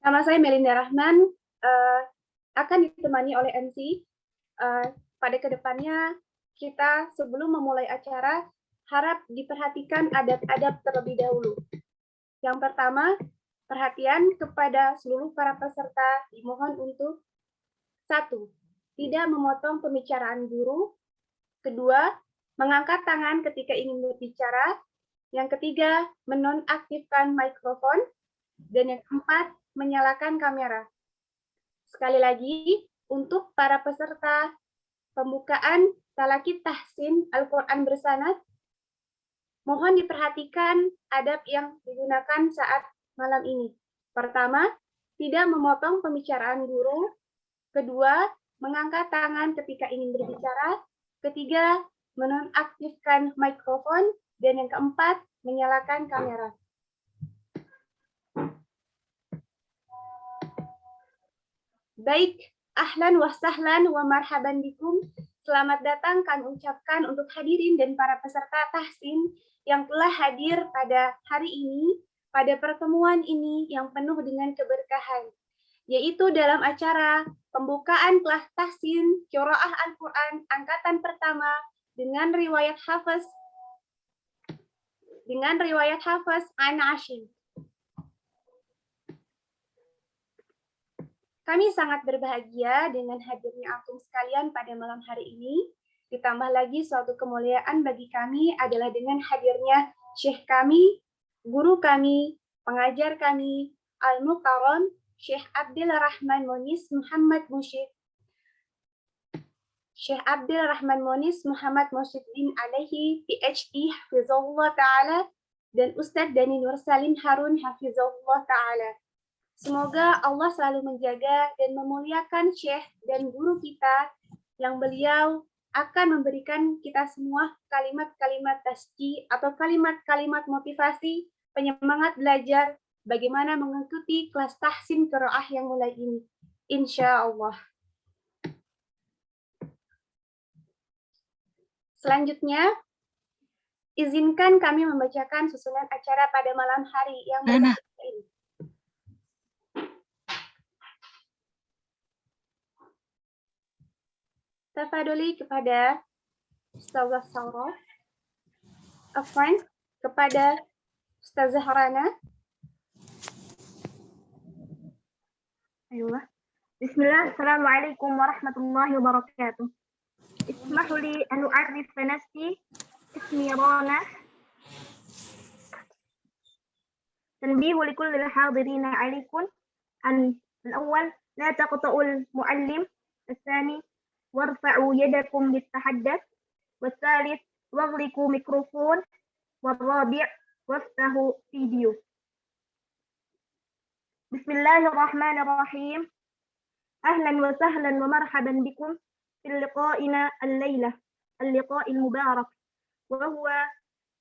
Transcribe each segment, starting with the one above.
Nama saya Melinda Rahman, akan ditemani oleh MC. Pada kedepannya, kita sebelum memulai acara, harap diperhatikan adab-adab terlebih dahulu. Yang pertama, perhatian kepada seluruh para peserta dimohon untuk 1. Tidak memotong pembicaraan guru. 2. Mengangkat tangan ketika ingin berbicara. Yang ketiga, menonaktifkan mikrofon. Dan yang keempat, menyalakan kamera. Sekali lagi, untuk para peserta pembukaan talaqi tahsin Al-Quran bersanad, mohon diperhatikan adab yang digunakan saat malam ini. Pertama, tidak memotong pembicaraan guru. Kedua, mengangkat tangan ketika ingin berbicara. Ketiga, menonaktifkan mikrofon. Dan yang keempat, menyalakan kamera. Baik, ahlan wa sahlan wa marhaban bikum. Selamat datang kami ucapkan untuk hadirin dan para peserta tahsin yang telah hadir pada hari ini, pada pertemuan ini yang penuh dengan keberkahan, yaitu dalam acara pembukaan kelas tahsin Qiraah Al-Quran angkatan pertama dengan riwayat Hafiz An Ashim. Kami sangat berbahagia dengan hadirnya antum sekalian pada malam hari ini. Ditambah lagi suatu kemuliaan bagi kami adalah dengan hadirnya Syekh kami, guru kami, pengajar kami, Al-Mukarram, Syekh Abdul Rahman Monis Muhammad Musyid. Syekh Abdul Rahman Monis Muhammad Musyiddin alaihi PhD Hafizahullah Ta'ala dan Ustadz Dani Nur Salim Harun Hafizahullah Ta'ala. Semoga Allah selalu menjaga dan memuliakan Syekh dan guru kita yang beliau akan memberikan kita semua kalimat-kalimat tazki atau kalimat-kalimat motivasi, penyemangat belajar bagaimana mengikuti kelas tahsin qiraah yang mulai ini. Insya Allah. Selanjutnya, izinkan kami membacakan susunan acara pada malam hari yang berbahagia ini. Tafadholi kepada Ustazah Saurah, Afwan kepada Ustazah Rana. Ayolah. Bismillah, Assalamualaikum warahmatullahi wabarakatuh. Ismahu li an u'arrif nafsi, ismi Rana. Tanbihu li kulli al-hadirina alaykum an al-awwal la taqta'ul muallim, al-thani وارفعوا يدكم للتحدث والثالث واغلقوا ميكروفون والرابع وافتحوا فيديو. بسم الله الرحمن الرحيم. أهلا وسهلا ومرحبا بكم في لقائنا الليلة، اللقاء المبارك، وهو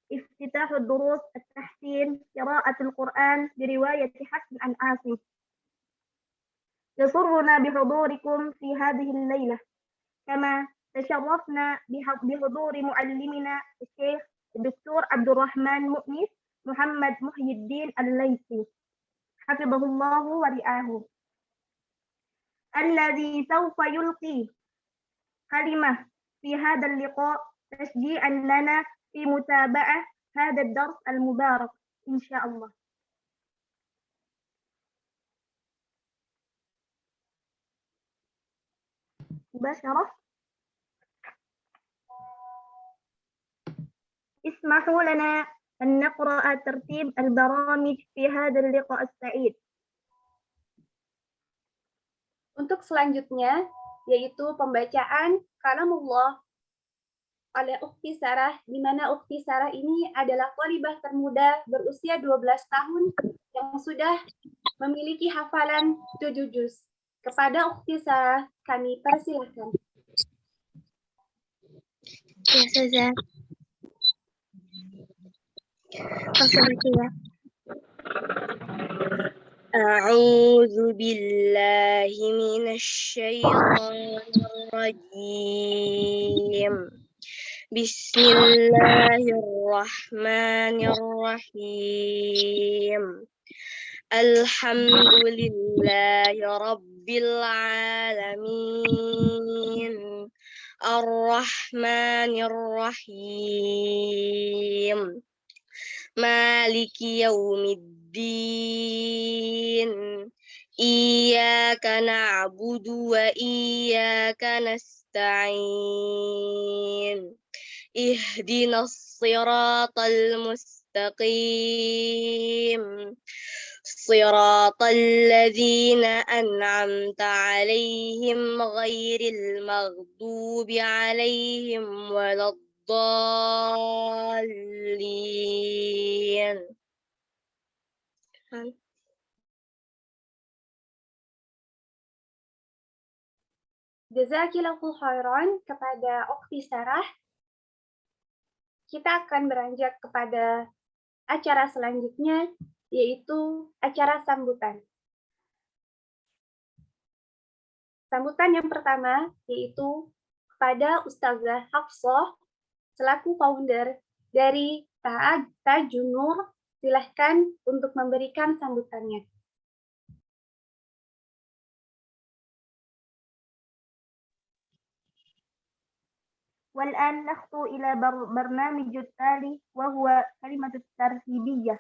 افتتاح الدروس التحسين قراءة القرآن برواية حفص عن عاصم. يسرنا بحضوركم في هذه الليلة، كما تشرفنا بحضور معلمنا الشيخ الدكتور عبد الرحمن مؤنس محمد محي الدين الليثي حفظه الله ورعاه، الذي سوف يلقي كلمة في هذا اللقاء تشجيعا لنا في متابعة هذا الدرس المبارك إن شاء الله. مباشرة. اسمحوا لنا أن نقرأ ترتيب البرامج في هذا اللقاء السعيد. Untuk selanjutnya, yaitu pembacaan kalamullah oleh Ukhti Sarah, di mana Ukhti Sarah ini adalah thalibah termuda berusia 12 tahun yang sudah memiliki hafalan 7 juz. Kepada Ukhti Sarah, kami persilakan. Ya, Ustazah. A'udzu billahi minasy syaithanir rajim. Bismillahirrahmanirrahim. Alhamdulillahi Rabbil Alamin. Ar-Rahmanir-Rahim. Maliki Yaumiddin. Iyyaka na'budu wa iyyaka nasta'in. Ihdinas siratal mustaqim. Siratal ladzina an'amta 'alaihim ghairil maghdubi 'alaihim waladdallin. Jazakillahu khairan kepada Ukhti Sarah. Kita akan beranjak kepada acara selanjutnya, yaitu acara sambutan. Sambutan yang pertama yaitu kepada Ustazah Hafsah selaku founder dari Tajunur. Silahkan untuk memberikan sambutannya. والآن نخطو إلى برنامج التالي وهو كلمة الترحيبية.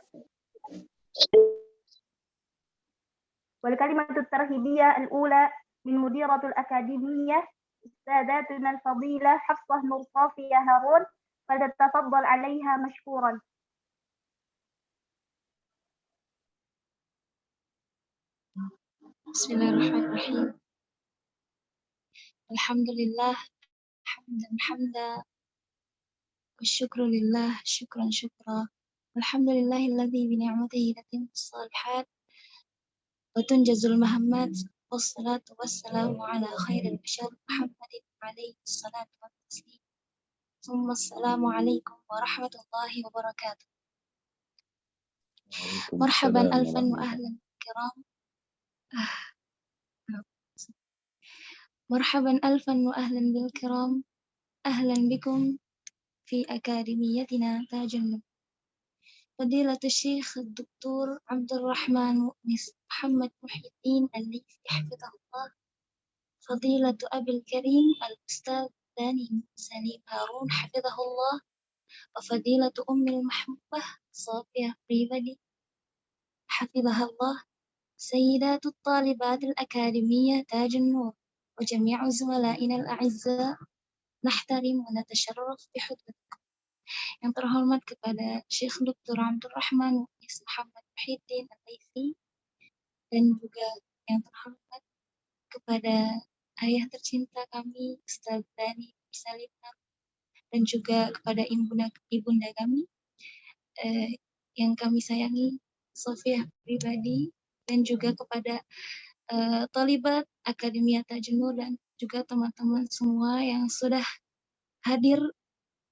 والكلمة الترحيبية الأولى من مديرة الأكاديمية أستاذتنا الفضيلة حفصة نور صافية هارون، فلتتفضل عليها مشكورا. بسم الله الرحمن الرحيم. الحمد لله حمدا والشكر لله شكرا الحمد لله الذي بنعمته تتم الصالحات وتنجز المهمات، والصلاة والسلام على خير البشر محمد عليه الصلاة والتسليم، ثم السلام عليكم ورحمة الله وبركاته. مرحبا ألفا وأهلا كرام. مرحبا ألفا وأهلا بالكرام، أهلا بكم في أكاديميتنا تاج النور. فضيلة الشيخ الدكتور عبد الرحمن مؤنس محمد محي الدين الليثي حفظه الله، فضيلة أبي الكريم الأستاذ داني سليم هارون حفظه الله، وفضيلة أم المحبوبة صافية بريفلي حفظها الله، سيدات الطالبات الأكاديمية تاج النور، وجميع زملائنا الأعزاء، نحترم ونتشرف بحضوركم. Yang terhormat kepada Syekh Dr. Abdul Rahman Mu'nis Muhammad Muhyiddin Al-Laitsi, dan juga yang terhormat kepada ayah tercinta kami Ustaz Dani Salim, dan juga kepada ibunda kami yang kami sayangi Sofia pribadi, dan juga kepada Talibat Akademia Taj Nur dan juga teman-teman semua yang sudah hadir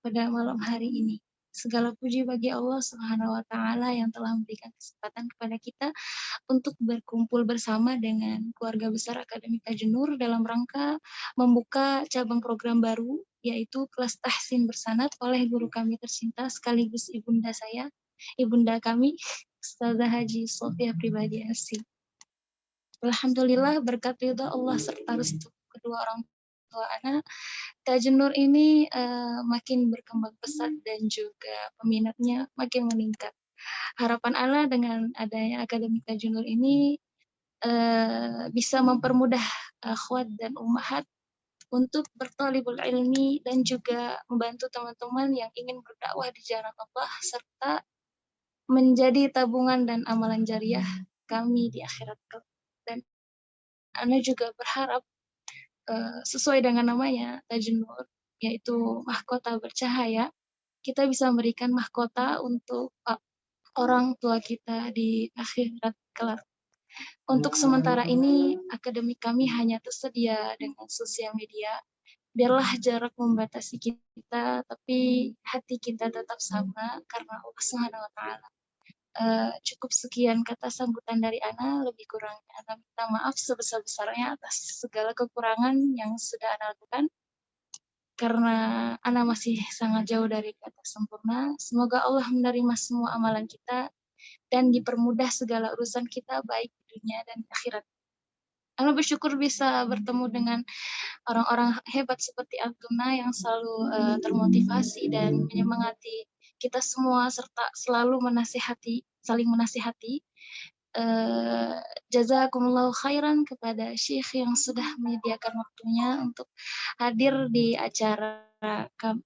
pada malam hari ini. Segala puji bagi Allah Subhanahu wa Ta'ala yang telah memberikan kesempatan kepada kita untuk berkumpul bersama dengan keluarga besar Akademi Taj Nur dalam rangka membuka cabang program baru, yaitu kelas tahsin bersanad oleh guru kami tercinta sekaligus ibunda saya, ibunda kami, Ustazah Haji Sofia Pribadi Asih. Alhamdulillah berkat ridha Allah serta restu kedua orang tua anak, Taj Nur ini makin berkembang pesat dan juga peminatnya makin meningkat. Harapan Allah dengan adanya Akademi Taj Nur ini bisa mempermudah akhwat dan ummahat untuk bertalibul ilmi dan juga membantu teman-teman yang ingin berdakwah di jalan Allah serta menjadi tabungan dan amalan jariah kami di akhirat kelak. Dan Ana juga berharap sesuai dengan namanya Taj Nur, yaitu mahkota bercahaya, kita bisa memberikan mahkota untuk orang tua kita di akhirat kelak. Untuk sementara ini, akademi kami hanya tersedia dengan sosial media. Biarlah jarak membatasi kita, tapi hati kita tetap sama karena Allah Subhanahu wa Ta'ala. Cukup sekian kata sambutan dari Ana, lebih kurangnya Ana minta maaf sebesar-besarnya atas segala kekurangan yang sudah Ana lakukan. karena Ana masih sangat jauh dari kata sempurna. Semoga Allah menerima semua amalan kita dan dipermudah segala urusan kita baik di dunia dan akhirat. Ana bersyukur bisa bertemu dengan orang-orang hebat seperti Antuna yang selalu termotivasi dan menyemangati kita semua serta selalu saling menasihati. Jazakumullahu khairan kepada Syekh yang sudah menyediakan waktunya untuk hadir di acara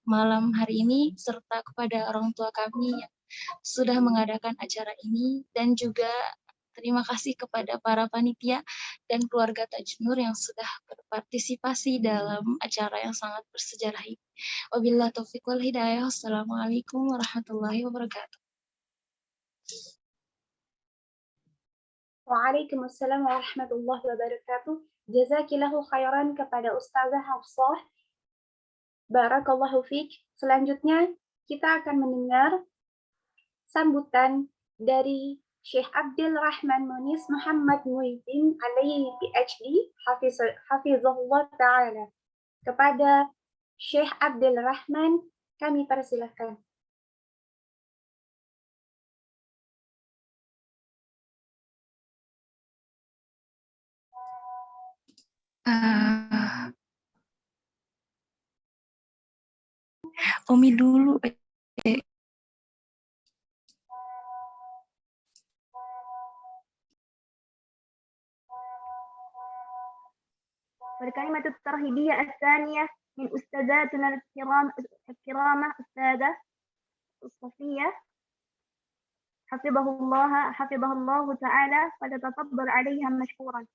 malam hari ini, serta kepada orang tua kami yang sudah mengadakan acara ini, dan juga terima kasih kepada para panitia dan keluarga Tajnur yang sudah berpartisipasi dalam acara yang sangat bersejarah ini. Wabillahi taufiq wal hidayah. Wassalamualaikum warahmatullahi wabarakatuh. Waalaikumsalam warahmatullahi wabarakatuh. Jazakillahu khairan kepada Ustazah Hafsah. Barakallahu fiik. Selanjutnya kita akan mendengar sambutan dari Syekh Abdul Rahman Munis Muhammad Muhyiddin alaihi PhD hafizahullah ta'ala. Kepada Syekh Abdul Rahman kami persilahkan. Umi dulu. والكلمة الترهيبية الثانية من أستاذاتنا الكرامة أستاذة صفية حفظه الله تعالى، فلتتفضل عليها مشكورا.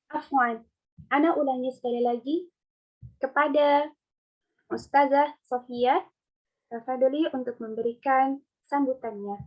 Afwan, Ana ulangi sekali lagi kepada Ustazah Sofia. Tafadholi untuk memberikan sambutannya.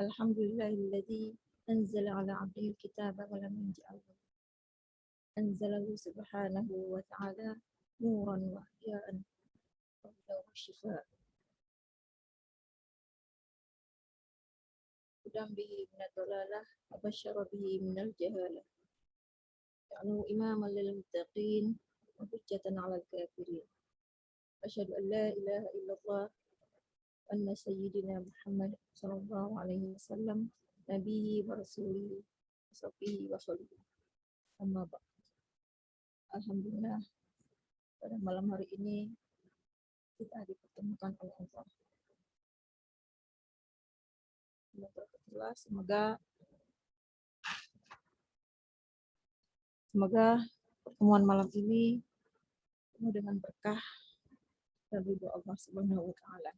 Alhamdulillahilladzi anzala ala 'abdihi al-kitaba wa lam yaj'al lahu anzalahu subhanahu wa ta'ala nuran wa diyaan wa hudan wa shifaa. Hudan bihi min ad-dalalah wa basyara bihi min al-jahalah. Ya'nu imaman lil muttaqin wa hujjatan 'ala al-kafirin. Asyhadu an la ilaha illallah anna sayyidina Muhammad sallallahu alaihi wasallam nabiyyi wa rasulihi wa sahbihi wa sallam. Amma ba'd. Alhamdulillah, pada malam hari ini kita dipertemukan oleh Allah. Semoga pertemuan malam ini penuh dengan berkah dan ridho Allah Subhanahu wa taala.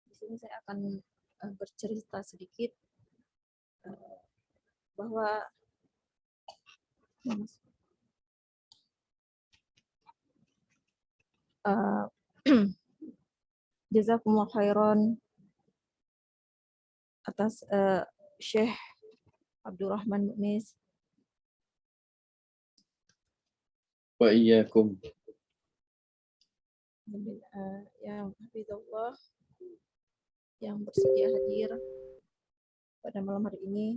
Di sini saya akan bercerita sedikit bahwa jazakumullah khairan atas Syekh Abdurrahman Munis wa iyyakum yang hafizallah yang bersedia hadir pada malam hari ini.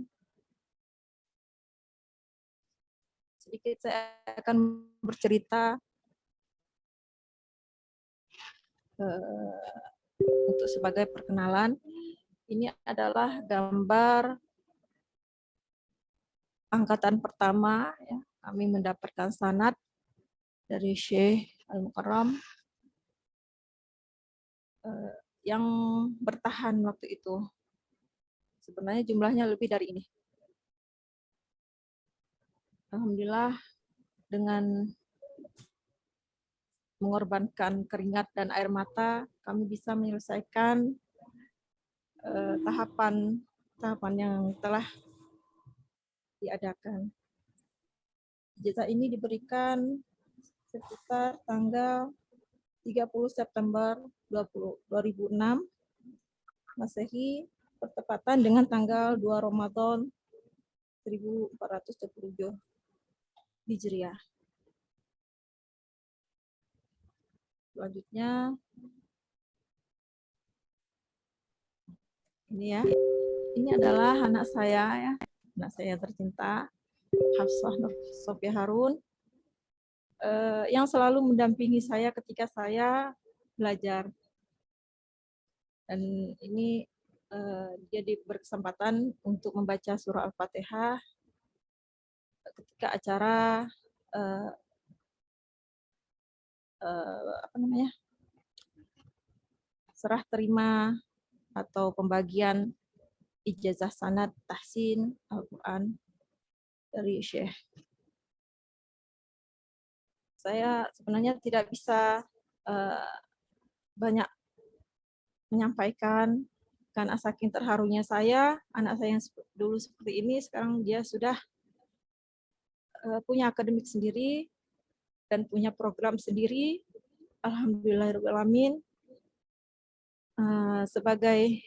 Sedikit saya akan bercerita untuk sebagai perkenalan Ini adalah gambar angkatan pertama, ya. Kami mendapatkan sanad dari Syekh Al-Mukarram yang bertahan waktu itu. Sebenarnya jumlahnya lebih dari ini. Alhamdulillah, dengan mengorbankan keringat dan air mata, kami bisa menyelesaikan tahapan yang telah diadakan. Ijazah ini diberikan sekitar tanggal 30 September 2006 Masehi, bertepatan dengan tanggal 2 Ramadan 1427 Hijriah. Selanjutnya, ini ya, ini adalah anak saya ya, anak saya tercinta, Hafsah Nur Sofia Harun, yang selalu mendampingi saya ketika saya belajar. Dan ini dia berkesempatan untuk membaca surah Al-Fatihah ketika acara serah terima atau pembagian ijazah sanad tahsin Al-Quran dari Syekh. Saya sebenarnya tidak bisa banyak menyampaikan karena saking terharunya saya, anak saya yang dulu seperti ini, sekarang dia sudah punya akademik sendiri dan punya program sendiri. Alhamdulillahirrahmanirrahim. Sebagai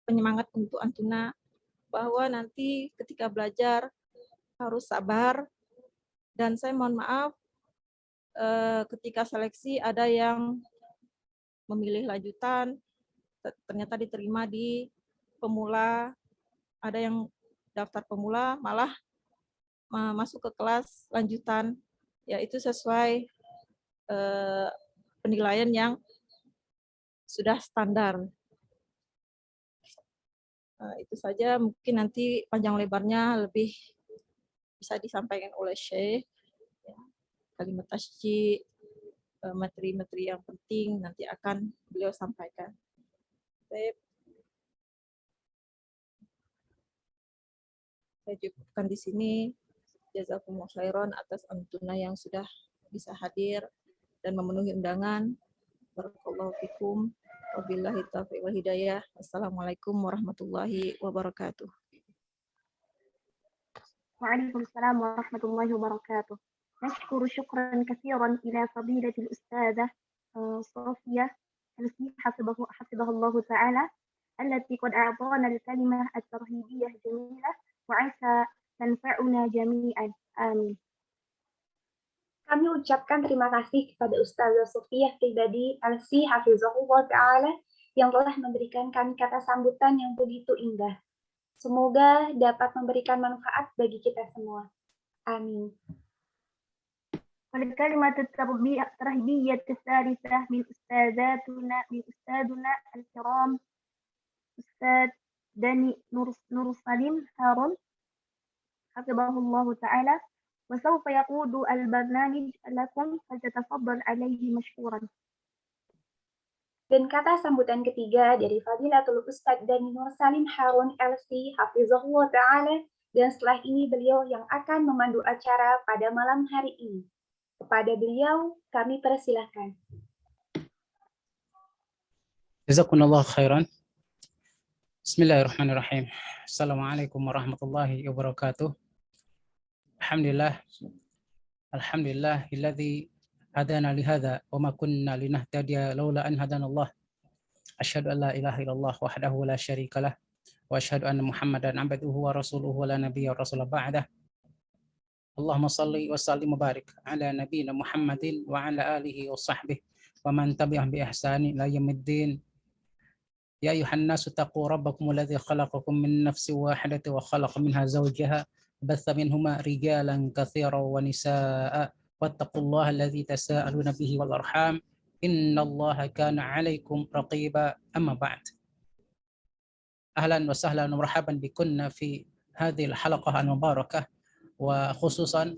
penyemangat untuk Antuna bahwa nanti ketika belajar harus sabar, dan saya mohon maaf ketika seleksi ada yang memilih lanjutan ternyata diterima di pemula, ada yang daftar pemula malah masuk ke kelas lanjutan, yaitu sesuai penilaian yang sudah standar. Itu saja, mungkin nanti panjang lebarnya lebih bisa disampaikan oleh Syekh. Kalimat tasjid, materi-materi yang penting nanti akan beliau sampaikan. Saya cukupkan di sini. Jazakumullah khairan atas Antuna yang sudah bisa hadir dan memenuhi undangan. Barakallahu fikum. Wabillahi taufiq wal hidayah. Assalamualaikum warahmatullahi wabarakatuh. Waalaikumsalam warahmatullahi wabarakatuh. نشكر شكرا كثيرا إلى فضيلة الأستاذة صوفيا حفظها الله تعالى التي قد أعطانا الكلمة الترهيبية الجميلة وعسى تنفعنا جميعا آمين. Kami ucapkan terima kasih kepada Ustazah Sofia pribadi Alsi Hafizahullah Ta'ala yang telah memberikan kami kata sambutan yang begitu indah. Semoga dapat memberikan manfaat bagi kita semua. Amin. والكلمة الترهيبية الثالثة من أستاذنا الكرام أستاذ داني نور سليم هارون حفظه الله تعالى وسوف يقود البرنامج لكم فلتتفضل عليه مشكورا. Dan kata sambutan ketiga dari Fadilatul Ustadz Dani Nur Salim Harun LC Hafizahullah Ta'ala, dan setelah ini beliau yang akan memandu acara pada malam hari ini. Kepada beliau kami persilahkan. Jazakumullah khairan. Bismillahirrahmanirrahim. Assalamualaikum warahmatullahi wabarakatuh. Alhamdulillah alladzi hadana lihadza wa ma kunna linahtadiya laula an hadana Allah. Asyhadu an la ilaha illallah wahdahu la syarikalah wa asyhadu anna Muhammadan abduhu wa rasuluhu wa la nabiyya rasul ba'dah. Allahumma salli wa sallim wa barik ala nabiyyina Muhammadin wa ala alihi wa sahbihi wa man tabi'ahum bi ihsani ila yaumiddin. Ya ayuhan nasu taqu rabbakum alladzi khalaqakum min nafsin wahidatin wa khalaqa minha zawjaha batha minhuma rijalan katsiran wa nisaa'a wattaqullaha alladzi tasaaluna bihi wal arham innallaha kana 'alaikum raqiba. Amma ba'd. أهلا وسهلا ومرحبا بكنا في هذه الحلقة المباركة، وخصوصا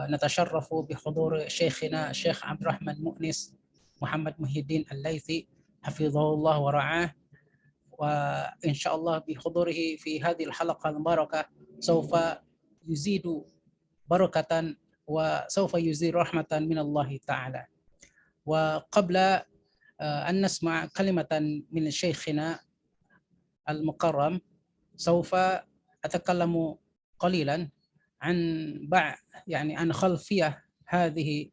نتشرف بحضور شيخنا الشيخ عبد الرحمن مؤنس محمد محي الدين الليثي حفظه الله ورعاه. وإن شاء الله بحضوره في هذه الحلقة المباركة سوف يزيد بركة وسوف يزيد رحمة من الله تعالى. وقبل أن نسمع كلمة من شيخنا المكرم سوف أتكلم قليلا عن عن خلفية هذا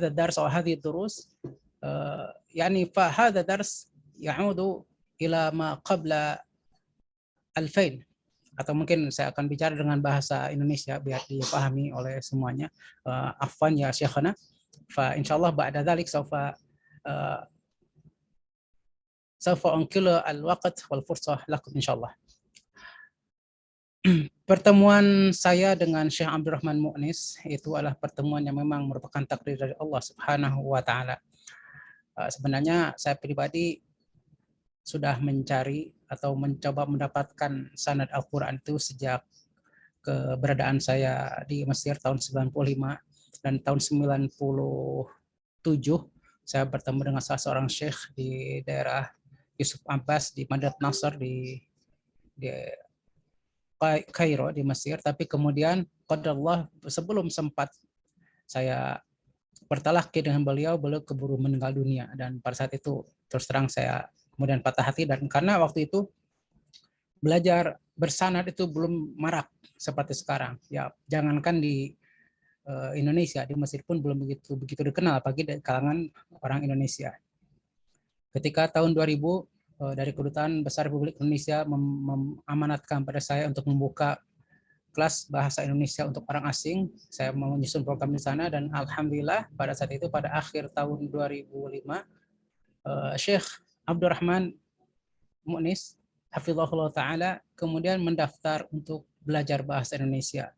الدرس أو هذه الدروس. فهذا درس يعود إلى ما قبل 2000, atau mungkin saya akan bicara dengan bahasa Indonesia biar dipahami oleh semuanya. Afwan ya Syekhana. Fa insyaallah ba'da dzalik saufa unqilu al-waqt wal fursah lakum insyaallah. Pertemuan saya dengan Syekh Abdurrahman Mu'nis itu adalah pertemuan yang memang merupakan takdir dari Allah Subhanahu wa taala. Sebenarnya saya pribadi sudah mencari atau mencoba mendapatkan sanad Al-Quran itu sejak keberadaan saya di Mesir tahun 95, dan tahun 97 saya bertemu dengan salah seorang syekh di daerah Yusuf Abbas di Madinat Nasr di Kairo di Mesir. Tapi kemudian qadarullah sebelum sempat saya bertalaqi dengan beliau keburu meninggal dunia, dan pada saat itu terus terang saya kemudian patah hati, dan karena waktu itu belajar bersanad itu belum marak seperti sekarang. Ya, jangankan di Indonesia, di Mesir pun belum begitu dikenal apalagi dari kalangan orang Indonesia. Ketika tahun 2000 dari Kedutaan Besar Republik Indonesia mengamanatkan pada saya untuk membuka kelas bahasa Indonesia untuk orang asing, saya menyusun program di sana, dan alhamdulillah pada saat itu pada akhir tahun 2005 Syekh Abdurrahman Mu'nis hafizahullah ta'ala kemudian mendaftar untuk belajar bahasa Indonesia.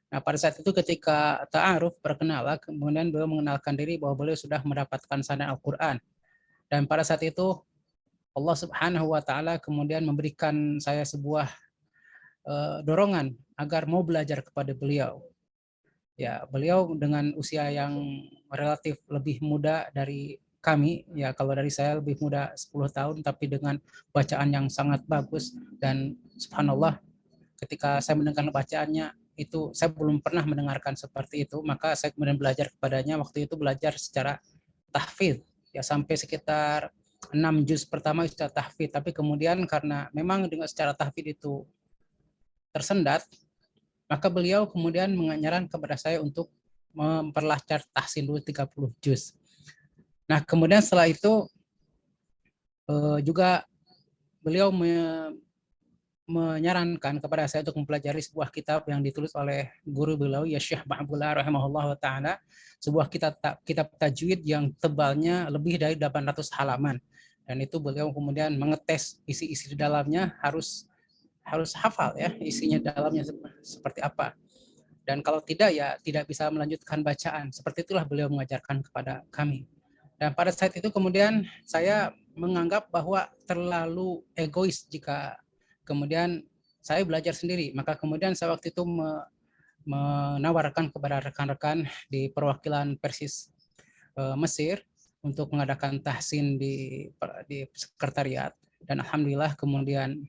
Nah, pada saat itu ketika ta'aruf perkenalan, kemudian beliau mengenalkan diri bahwa beliau sudah mendapatkan sanad Al-Quran. Dan pada saat itu Allah Subhanahu wa taala kemudian memberikan saya sebuah dorongan agar mau belajar kepada beliau. Ya, beliau dengan usia yang relatif lebih muda dari kami, ya kalau dari saya lebih muda 10 tahun, tapi dengan bacaan yang sangat bagus, dan subhanallah ketika saya mendengar bacaannya itu saya belum pernah mendengarkan seperti itu, maka saya kemudian belajar kepadanya. Waktu itu belajar secara tahfidz, ya sampai sekitar 6 juz pertama secara tahfidz, tapi kemudian karena memang dengan secara tahfidz itu tersendat, maka beliau kemudian menyarankan kepada saya untuk memperlancar tahsin dulu 30 juz. Nah, kemudian setelah itu juga beliau menyarankan kepada saya untuk mempelajari sebuah kitab yang ditulis oleh guru beliau, ya Syekh Ba'bullah rahimahullah ta'ala, sebuah kitab tajwid yang tebalnya lebih dari 800 halaman. Dan itu beliau kemudian mengetes isi-isi di dalamnya, harus hafal ya isinya dalamnya seperti apa. Dan kalau tidak ya tidak bisa melanjutkan bacaan. Seperti itulah beliau mengajarkan kepada kami. Dan pada saat itu kemudian saya menganggap bahwa terlalu egois jika kemudian saya belajar sendiri. Maka kemudian saya waktu itu menawarkan kepada rekan-rekan di perwakilan Persis Mesir untuk mengadakan tahsin di sekretariat. Dan alhamdulillah kemudian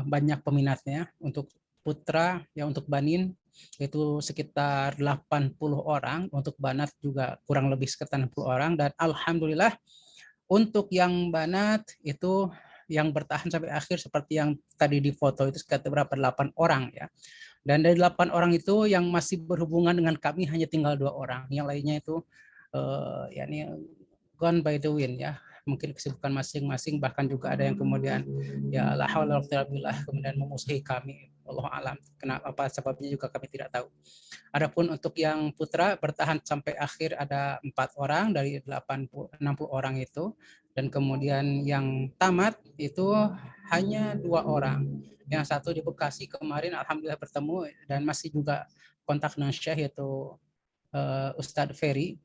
banyak peminatnya. Untuk putra, ya untuk banin itu sekitar 80 orang, untuk banat juga kurang lebih sekitar 60 orang, dan alhamdulillah untuk yang banat itu yang bertahan sampai akhir seperti yang tadi di foto itu sekitar berapa 8 orang ya. Dan dari 8 orang itu yang masih berhubungan dengan kami hanya tinggal 2 orang. Yang lainnya itu yakni gone by the wind ya. Mungkin kesibukan masing-masing, bahkan juga ada yang kemudian ya la haula wala quwwata illa billah kemudian memusuhi kami. Wallahu alam. Kenapa apa sebabnya juga kami tidak tahu. Adapun untuk yang putra bertahan sampai akhir ada 4 orang dari 60 orang itu, dan kemudian yang tamat itu hanya 2 orang. Yang satu di Bekasi kemarin alhamdulillah bertemu dan masih juga kontak dengan Syekh, yaitu Ustadz Ferry.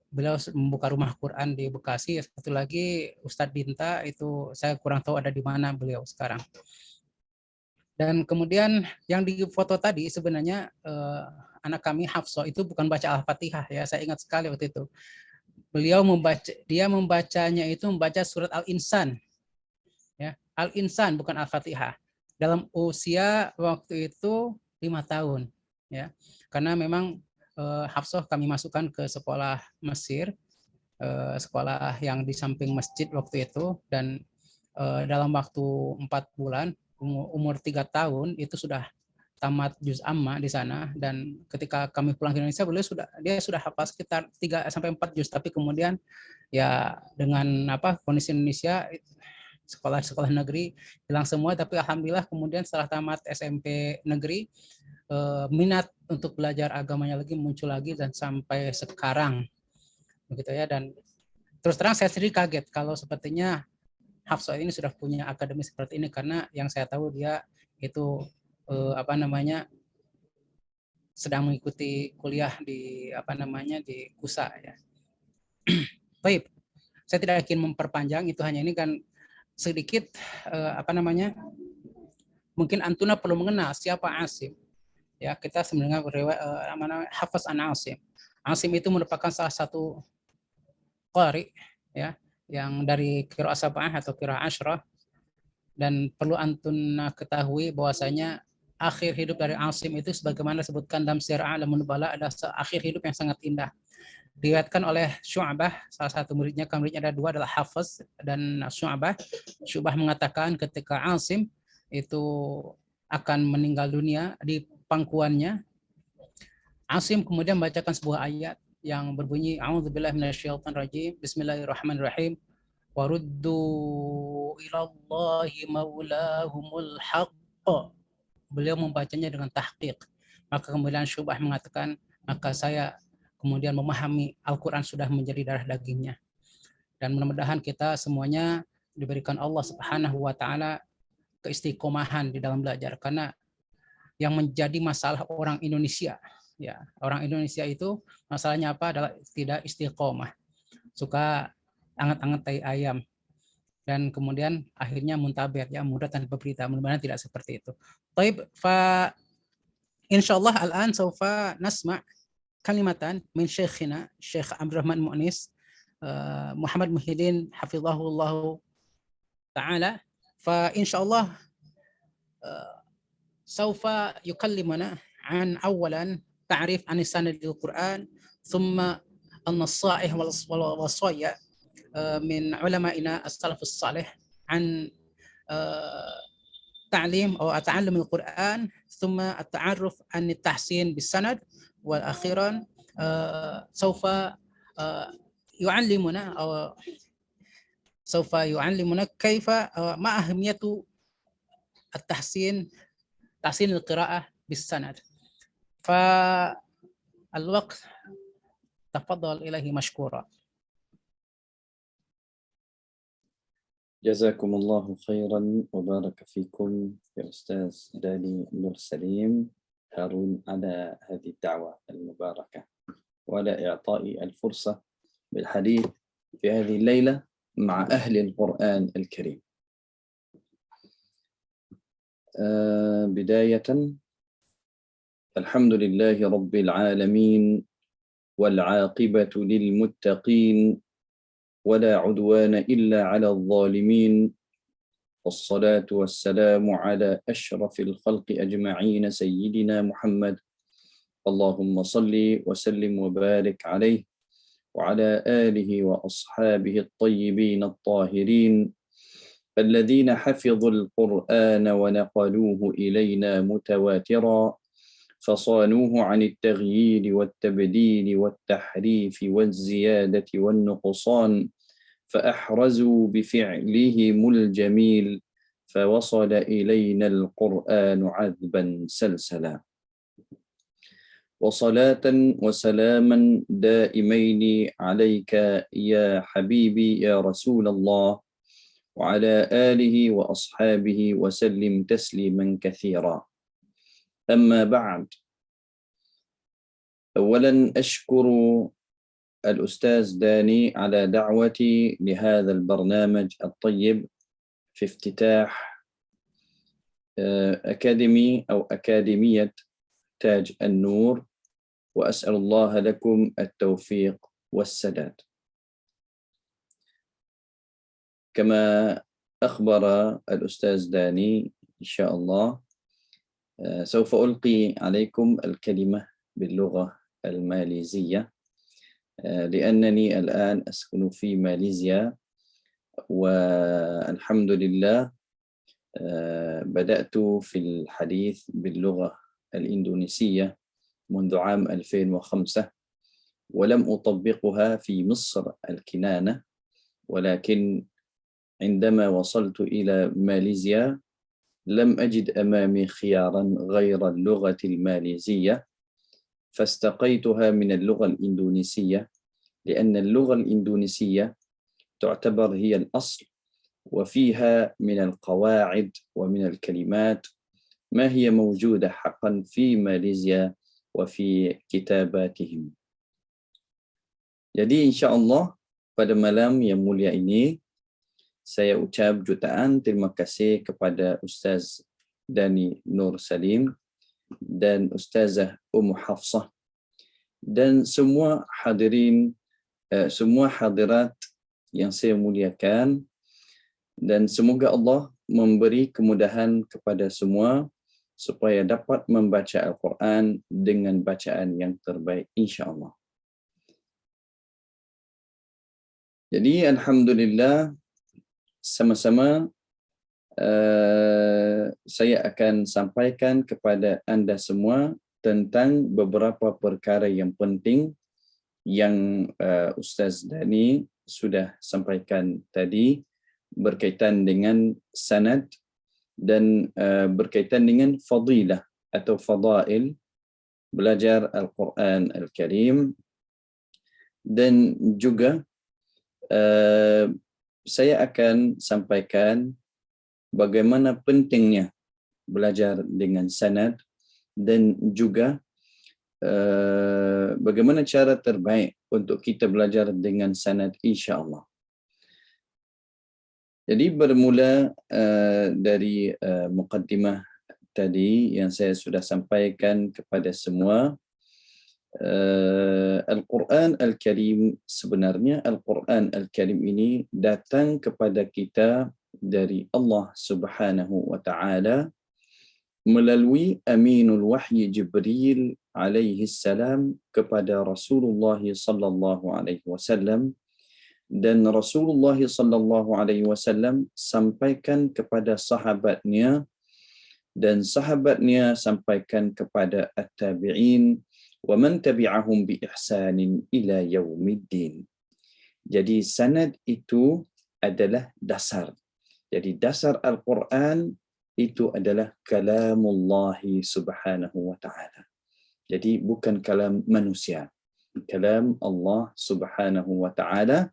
beliau membuka rumah Quran di Bekasi. Satu lagi Ustadz Binta, itu saya kurang tahu ada di mana beliau sekarang. Dan kemudian yang di foto tadi sebenarnya anak kami Hafsah itu bukan baca Al-Fatihah ya, saya ingat sekali waktu itu. Dia membacanya itu membaca surat Al-Insan. Ya, Al-Insan bukan Al-Fatihah. Dalam usia waktu itu 5 tahun ya. Karena memang Hafsah kami masukkan ke sekolah Mesir, sekolah yang di samping masjid waktu itu, dan dalam waktu 4 bulan, umur 3 tahun itu sudah tamat juz amma di sana. Dan ketika kami pulang ke Indonesia, dia sudah hafal sekitar 3 sampai 4 juz, tapi kemudian ya dengan kondisi Indonesia, sekolah-sekolah negeri hilang semua. Tapi alhamdulillah kemudian setelah tamat SMP negeri, minat untuk belajar agamanya lagi muncul lagi dan sampai sekarang begitu ya. Dan terus terang saya sendiri kaget kalau sepertinya Hafsah ini sudah punya akademi seperti ini, karena yang saya tahu dia itu sedang mengikuti kuliah di di KUSA ya. Baik, saya tidak ingin memperpanjang, itu hanya ini kan sedikit mungkin Antuna perlu mengenal siapa Asim. Ya, kita sebenarnya Hafaz an Asim. Asim itu merupakan salah satu qari ya, yang dari qiraah sab'ah atau qiraah asyrah, dan perlu Antun ketahui bahwasanya akhir hidup dari Asim itu sebagaimana disebutkan dalam Sirah A'lamun Nubala adalah akhir hidup yang sangat indah. Diriwayatkan oleh Syu'bah, salah satu muridnya ada 2 adalah Hafiz dan Syu'bah. Syu'bah mengatakan ketika Asim itu akan meninggal dunia di pangkuannya, Asim kemudian membacakan sebuah ayat yang berbunyi A'udzubillahi minasyaitonirrajim, Bismillahirrahmanirrahim, waruddu ilallahi maulahumul haqq. Beliau membacanya dengan tahqiq. Maka kemudian Syu'bah mengatakan, maka saya kemudian memahami Al-Quran sudah menjadi darah dagingnya. Dan mudah-mudahan kita semuanya diberikan Allah Subhanahu wa Ta'ala keistiqomahan di dalam belajar. Karena yang menjadi masalah orang Indonesia, ya, orang Indonesia itu masalahnya apa? Adalah tidak istiqomah, suka anget-anget tai ayam, dan kemudian akhirnya muntaber, ya, mudah tanpa berita. Mudah-mudahan tidak seperti itu. Baik, fa insyaallah al-an saufa nasma' kalimatan min syekhina Syekh Abdurrahman Mu'nis Muhammad Muhyiddin hafizahullah taala. Fa insyaallah saufa yukallimuna an awalan ta'rif an sanad al-Quran, thumma an-nasaih wal wasaya من علمائنا السلف الصالح عن تعليم أو تعلم القرآن، ثم التعرف عن التحسين بالسند، وأخيرا سوف يعلمنا كيف ما أهمية تحسين القراءة بالسند. فالوقت تفضل إليه مشكورا. جزاكم الله خيرا وبارك فيكم يا أستاذ داني نور سليم هارون على هذه الدعوة المباركة وعلى إعطاء الفرصة بالحديث في هذه الليلة مع أهل القرآن الكريم. بداية الحمد لله رب العالمين والعاقبة للمتقين ولا عدوان إلا على الظالمين، والصلاة والسلام على أشرف الخلق أجمعين سيدنا محمد، اللهم صل وسلم وبارك عليه وعلى آله وأصحابه الطيبين الطاهرين الذين حفظوا القرآن ونقلوه إلينا متواترا فصانوه عن التغيير والتبديل والتحريف والزيادة والنقصان، فأحرزوا بفعلهم الجميل فوصل إلينا القرآن عذبا سلسلا. وصلاة وسلاما دائمين عليك يا حبيبي يا رسول الله وعلى آله وأصحابه وسلم تسليما كثيرا. أما بعد، أولا أشكر الأستاذ داني على دعوتي لهذا البرنامج الطيب في افتتاح أكاديمي أو أكاديمية تاج النور، وأسأل الله لكم التوفيق والسداد. كما أخبر الأستاذ داني إن شاء الله سوف ألقي عليكم الكلمة باللغة الماليزية، لأنني الآن أسكن في ماليزيا، والحمد لله بدأت في الحديث باللغة الإندونيسية منذ عام 2005، ولم أطبقها في مصر الكنانة، ولكن عندما وصلت إلى ماليزيا لم أجد أمامي خيارا غير اللغة الماليزية، فاستقيتها من اللغة الإندونيسية، لأن اللغة الإندونيسية تعتبر هي الأصل، وفيها من القواعد ومن الكلمات ما هي موجودة حقا في ماليزيا وفي كتاباتهم. Jadi insya-Allah pada malam yang mulia ini saya ucap jutaan terima kasih kepada Ustaz Dani Nur Salim dan Ustazah Hafsah dan semua hadirin, semua hadirat yang saya muliakan, dan semoga Allah memberi kemudahan kepada semua supaya dapat membaca Al-Quran dengan bacaan yang terbaik insya-Allah. Jadi alhamdulillah sama-sama saya akan sampaikan kepada anda semua tentang beberapa perkara yang penting yang Ustaz Dani sudah sampaikan tadi berkaitan dengan sanad dan berkaitan dengan fadilah atau fadail belajar Al-Quran Al-Karim, dan juga saya akan sampaikan bagaimana pentingnya belajar dengan sanad dan juga bagaimana cara terbaik untuk kita belajar dengan sanad insya-Allah. Jadi bermula dari muqaddimah tadi yang saya sudah sampaikan kepada semua, Al-Quran Al-Karim, sebenarnya Al-Quran Al-Karim ini datang kepada kita dari Allah Subhanahu wa Ta'ala melalui Aminul Wahyi Jibril alaihi salam kepada Rasulullah sallallahu alaihi wasallam, dan Rasulullah sallallahu alaihi wasallam sampaikan kepada sahabatnya, dan sahabatnya sampaikan kepada at-tabi'in wa man tabi'ahum bi ihsanin ila yaumiddin. Jadi sanad itu adalah dasar. Jadi dasar Al-Quran itu adalah kalamullah subhanahu wa ta'ala. Jadi bukan kalam manusia. Kalam Allah subhanahu wa ta'ala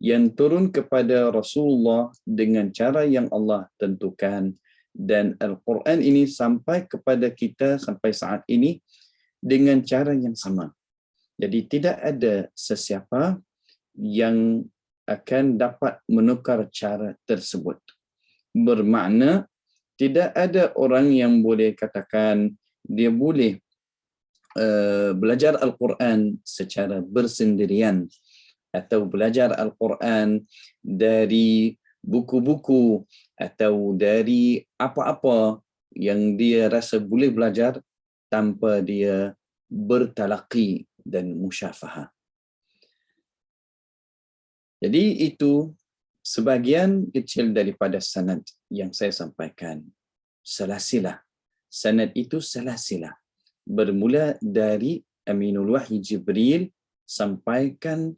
yang turun kepada Rasulullah dengan cara yang Allah tentukan, dan Al-Quran ini sampai kepada kita sampai saat ini dengan cara yang sama. Jadi tidak ada sesiapa yang akan dapat menukar cara tersebut. Bermakna tidak ada orang yang boleh katakan dia boleh belajar Al-Quran secara bersendirian atau belajar Al-Quran dari buku-buku atau dari apa-apa yang dia rasa boleh belajar tanpa dia bertalaqi dan musyafahah. Jadi itu sebahagian kecil daripada sanad yang saya sampaikan. Salasilah. Sanad itu salasilah. Bermula dari Aminul Wahyi Jibril sampaikan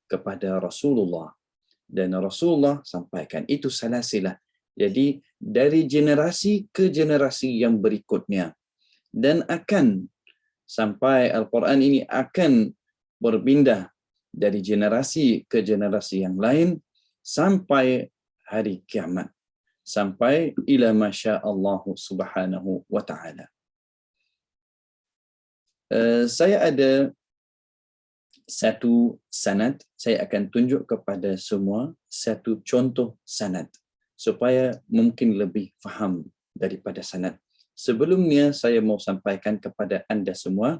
kepada Rasulullah, dan Rasulullah sampaikan. Itu salasilah. Jadi dari generasi ke generasi yang berikutnya, dan akan sampai Al-Quran ini akan berpindah dari generasi ke generasi yang lain sampai hari kiamat, sampai ila masya Allah subhanahu wa ta'ala. Saya ada satu sanad, saya akan tunjuk kepada semua satu contoh sanad supaya mungkin lebih faham daripada sanad. Sebelumnya saya mau sampaikan kepada anda semua,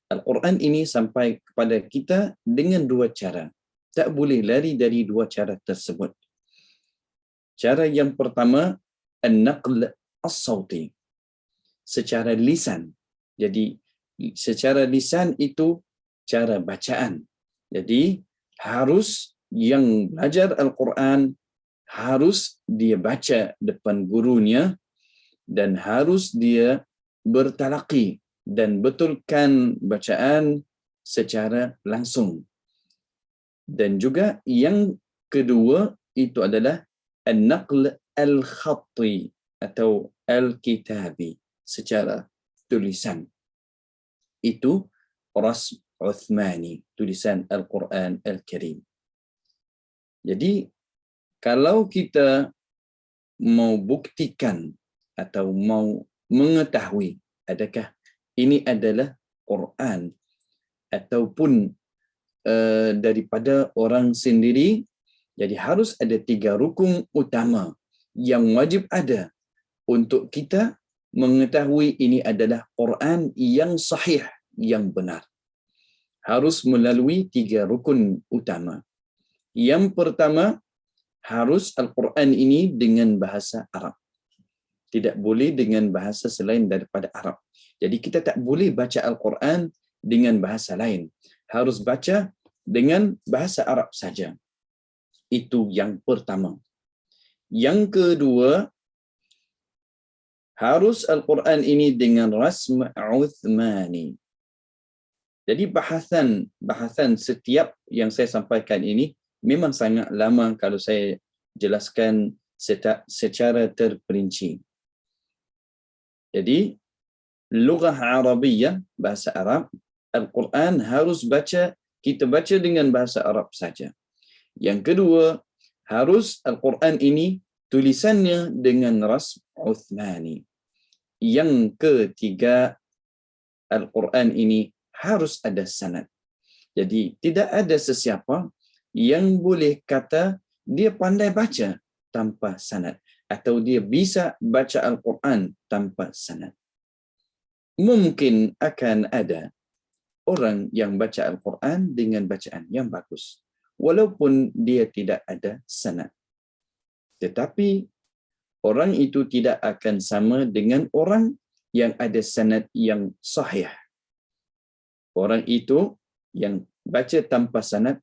Al-Quran ini sampai kepada kita dengan dua cara. Tak boleh lari dari dua cara tersebut. Cara yang pertama, an-naql as-sawti, secara lisan. Jadi secara lisan itu cara bacaan. Jadi harus yang belajar Al-Quran harus dia baca depan gurunya dan harus dia bertalaqi dan betulkan bacaan secara langsung. Dan juga yang kedua itu adalah an-naql al-khatti atau al-kitabi, secara tulisan. Itu Rasm Uthmani, tulisan Al-Quran Al-Karim. Jadi, kalau kita mau buktikan atau mau mengetahui adakah ini adalah Quran ataupun daripada orang sendiri, jadi harus ada 3 rukun utama yang wajib ada untuk kita mengetahui ini adalah Quran yang sahih, yang benar. Harus melalui 3 rukun utama. Yang pertama, harus Al-Quran ini dengan bahasa Arab. Tidak boleh dengan bahasa selain daripada Arab. Jadi kita tak boleh baca Al-Quran dengan bahasa lain. Harus baca dengan bahasa Arab saja. Itu yang pertama. Yang kedua, harus Al-Quran ini dengan rasm Uthmani. Jadi bahasan setiap yang saya sampaikan ini memang sangat lama kalau saya jelaskan secara terperinci. Jadi, lughah Arabiyah, bahasa Arab, Al-Quran harus kita baca dengan bahasa Arab saja. Yang kedua, harus Al-Quran ini tulisannya dengan rasm Uthmani. Yang ketiga, Al-Quran ini harus ada sanad. Jadi tidak ada sesiapa yang boleh kata dia pandai baca tanpa sanad atau dia bisa baca Al-Quran tanpa sanad. Mungkin akan ada orang yang baca Al-Quran dengan bacaan yang bagus walaupun dia tidak ada sanad. Tetapi orang itu tidak akan sama dengan orang yang ada sanad yang sahih. Orang itu yang baca tanpa sanad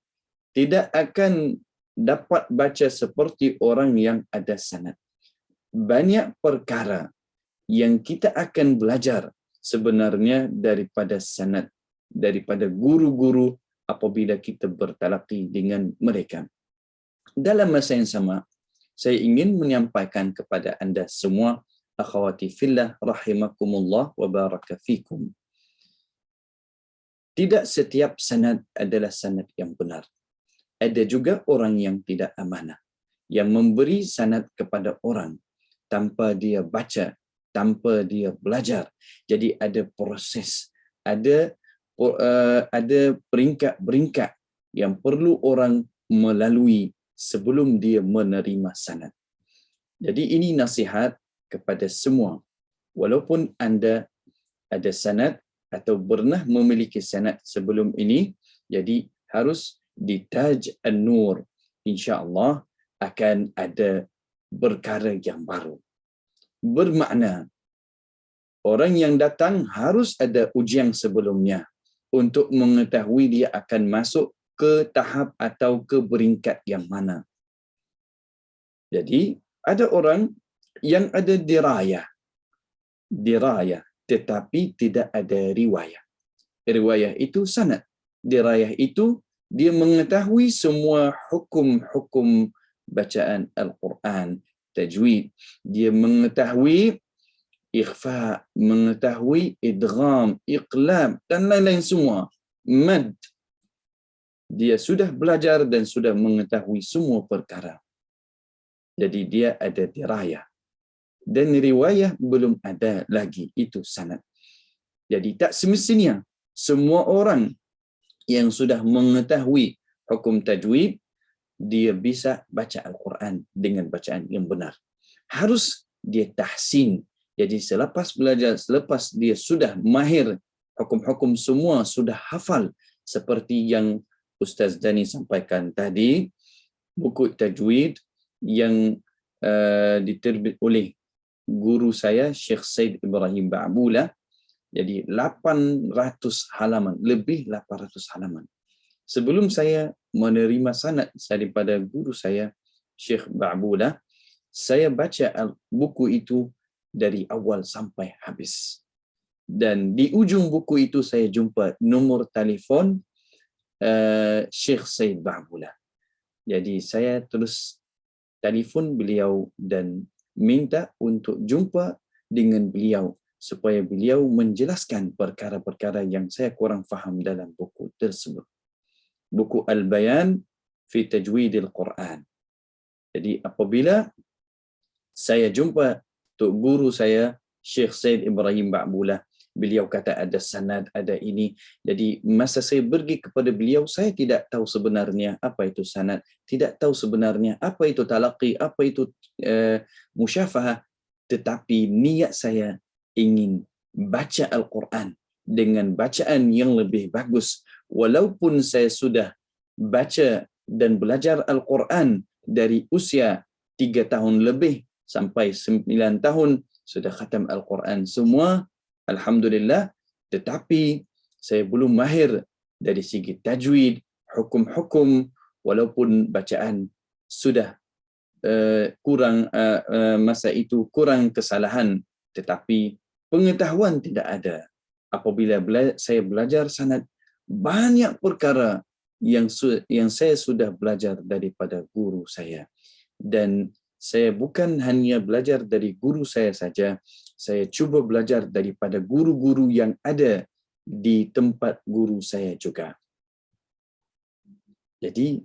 tidak akan dapat baca seperti orang yang ada sanad. Banyak perkara yang kita akan belajar sebenarnya daripada sanad, daripada guru-guru apabila kita bertalaqi dengan mereka. Dalam masa yang sama, saya ingin menyampaikan kepada anda semua, akhwati fillah rahimakumullah wa baraka fikum. Tidak setiap sanad adalah sanad yang benar. Ada juga orang yang tidak amanah, yang memberi sanad kepada orang tanpa dia baca, tanpa dia belajar. Jadi ada proses, ada peringkat-peringkat yang perlu orang melalui sebelum dia menerima sanad. Jadi ini nasihat kepada semua. Walaupun anda ada sanad atau pernah memiliki sanad sebelum ini, jadi harus di Taj An-Nur. InsyaAllah akan ada perkara yang baru. Bermakna, orang yang datang harus ada ujian sebelumnya untuk mengetahui dia akan masuk ke tahap atau ke peringkat yang mana. Jadi, ada orang yang ada dirayah, tetapi tidak ada riwayah. Riwayah itu sanad. Dirayah itu dia mengetahui semua hukum-hukum bacaan Al-Quran, tajwid. Dia mengetahui ikhfa, mengetahui idgham, iqlab dan lain-lain semua. Mad. Dia sudah belajar dan sudah mengetahui semua perkara. Jadi dia ada dirayah. Dan riwayah belum ada lagi, itu sanad. Jadi tak semestinya semua orang yang sudah mengetahui hukum tajwid, dia bisa baca Al-Quran dengan bacaan yang benar. Harus dia tahsin. Jadi selepas belajar, selepas dia sudah mahir hukum-hukum semua, sudah hafal seperti yang Ustaz Dani sampaikan tadi, buku tajwid yang diterbit oleh guru saya Syekh Said Ibrahim Ba'bula. Jadi 800 halaman, lebih 800 halaman. Sebelum saya menerima sanad daripada guru saya Syekh Ba'bula, saya baca buku itu dari awal sampai habis. Dan di ujung buku itu saya jumpa nombor telefon Syekh Said Ba'bula. Jadi saya terus telefon beliau dan minta untuk jumpa dengan beliau supaya beliau menjelaskan perkara-perkara yang saya kurang faham dalam buku tersebut. Buku Al-Bayan fi Tajwidil Quran. Jadi apabila saya jumpa tok guru saya Syekh Said Ibrahim Ba'bula, beliau kata ada sanad, ada ini. Jadi masa saya pergi kepada beliau, saya tidak tahu sebenarnya apa itu sanad, tidak tahu sebenarnya apa itu talaqi, apa itu musyafahah, tetapi niat saya ingin baca Al-Quran dengan bacaan yang lebih bagus. Walaupun saya sudah baca dan belajar Al-Quran dari usia 3 tahun lebih sampai 9 tahun, sudah khatam Al-Quran semua, alhamdulillah, tetapi saya belum mahir dari segi tajwid, hukum-hukum, walaupun bacaan sudah kurang masa itu kurang kesalahan, tetapi pengetahuan tidak ada. Apabila saya belajar sanad, banyak perkara yang saya sudah belajar daripada guru saya. Dan saya bukan hanya belajar dari guru saya saja, saya cuba belajar daripada guru-guru yang ada di tempat guru saya juga. Jadi,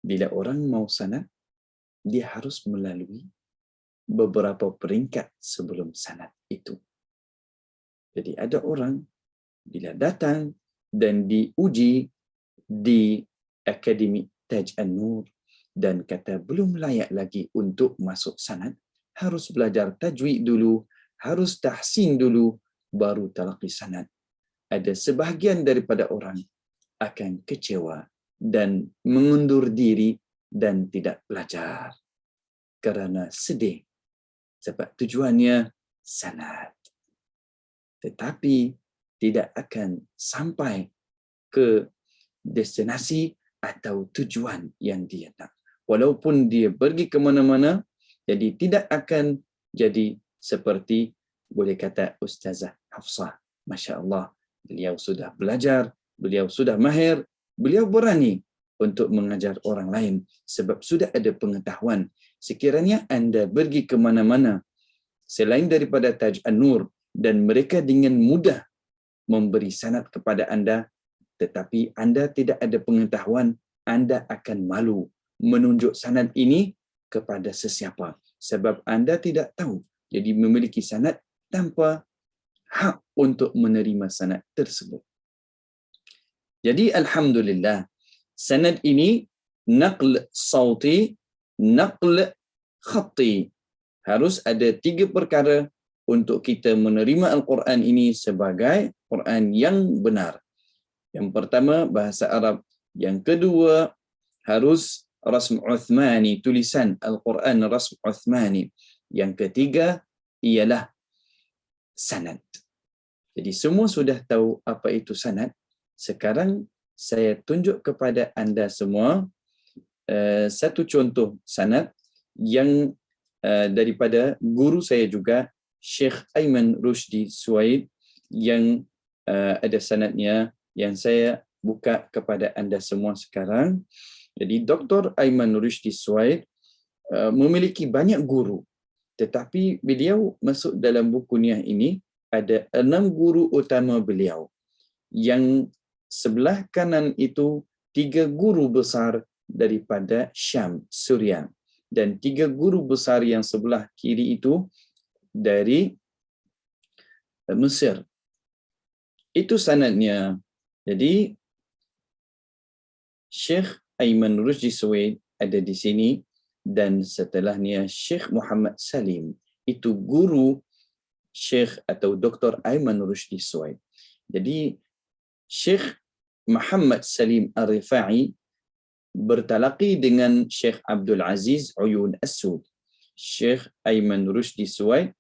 bila orang mau sanad, dia harus melalui beberapa peringkat sebelum sanad itu. Jadi ada orang bila datang dan diuji di Akademi Taj An-Nur dan kata belum layak lagi untuk masuk sanad, harus belajar tajwid dulu, harus tahsin dulu, baru talaqi sanad. Ada sebahagian daripada orang akan kecewa dan mengundur diri dan tidak belajar kerana sedih sebab tujuannya sanad, tetapi tidak akan sampai ke destinasi atau tujuan yang dia nak. Walaupun dia pergi ke mana-mana, jadi tidak akan jadi seperti boleh kata Ustazah Hafsah. Masya Allah, beliau sudah belajar, beliau sudah mahir, beliau berani untuk mengajar orang lain sebab sudah ada pengetahuan. Sekiranya anda pergi ke mana-mana selain daripada Taj An-Nur dan mereka dengan mudah memberi sanad kepada anda, tetapi anda tidak ada pengetahuan, anda akan malu menunjuk sanad ini kepada sesiapa sebab anda tidak tahu. Jadi memiliki sanad tanpa hak untuk menerima sanad tersebut. Jadi alhamdulillah, sanad ini naql sauti, naql khatti. Harus ada 3 perkara untuk kita menerima Al-Quran ini sebagai Quran yang benar. Yang pertama, bahasa Arab. Yang kedua, harus rasm Uthmani, tulisan Al-Quran rasm Uthmani. Yang ketiga, ialah sanad. Jadi semua sudah tahu apa itu sanad. Sekarang saya tunjuk kepada anda semua satu contoh sanad yang daripada guru saya juga, Syekh Aiman Rushdi Suwaid, yang ada sanadnya yang saya buka kepada anda semua sekarang. Jadi Dr. Aiman Rushdi Suwaid memiliki banyak guru, tetapi beliau masuk dalam buku niah ini ada 6 guru utama beliau. Yang sebelah kanan itu 3 guru besar daripada Syam, Suriah, dan 3 guru besar yang sebelah kiri itu dari Mesir. Itu sanadnya. Jadi Syekh Aiman Rusdi Suwaid ada di sini, dan setelahnya Syekh Muhammad Salim, itu guru Syekh atau Dr. Aiman Rusdi Suwaid. Jadi Syekh Muhammad Salim Ar-Rifa'i bertalaqi dengan Syekh Abdul Aziz Uyun As-Sud. Syekh Aiman Rusdi Suwaid,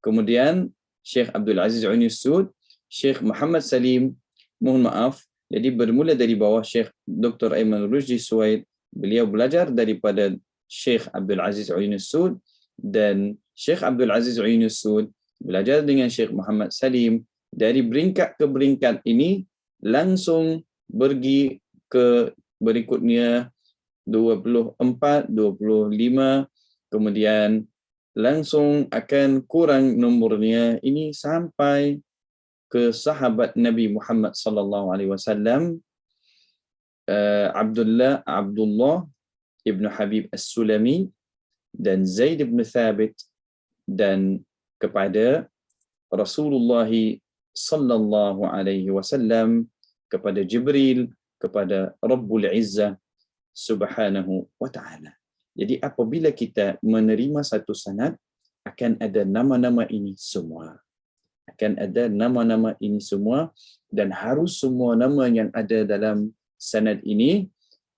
kemudian Syekh Abdul Aziz Uyun As-Sud, Syekh Muhammad Salim, mohon maaf, jadi bermula dari bawah Syekh Dr. Aiman Rusdi Suwaid, beliau belajar daripada Syekh Abdul Aziz Uyun As-Sud, dan Syekh Abdul Aziz Uyun As-Sud belajar dengan Syekh Muhammad Salim. Dari peringkat ke peringkat ini langsung pergi ke berikutnya 24, 25, kemudian langsung akan kurang nomornya ini sampai ke sahabat Nabi Muhammad sallallahu alaihi wasallam, Abdullah ibn Habib As-Sulami dan Zaid ibn Thabit, dan kepada Rasulullah sallallahu alaihi wasallam, kepada Jibril, kepada Rabbul Izzah subhanahu wa ta'ala. Jadi apabila kita menerima satu sanad, akan ada nama-nama ini semua. Akan ada nama-nama ini semua, dan harus semua nama yang ada dalam sanad ini,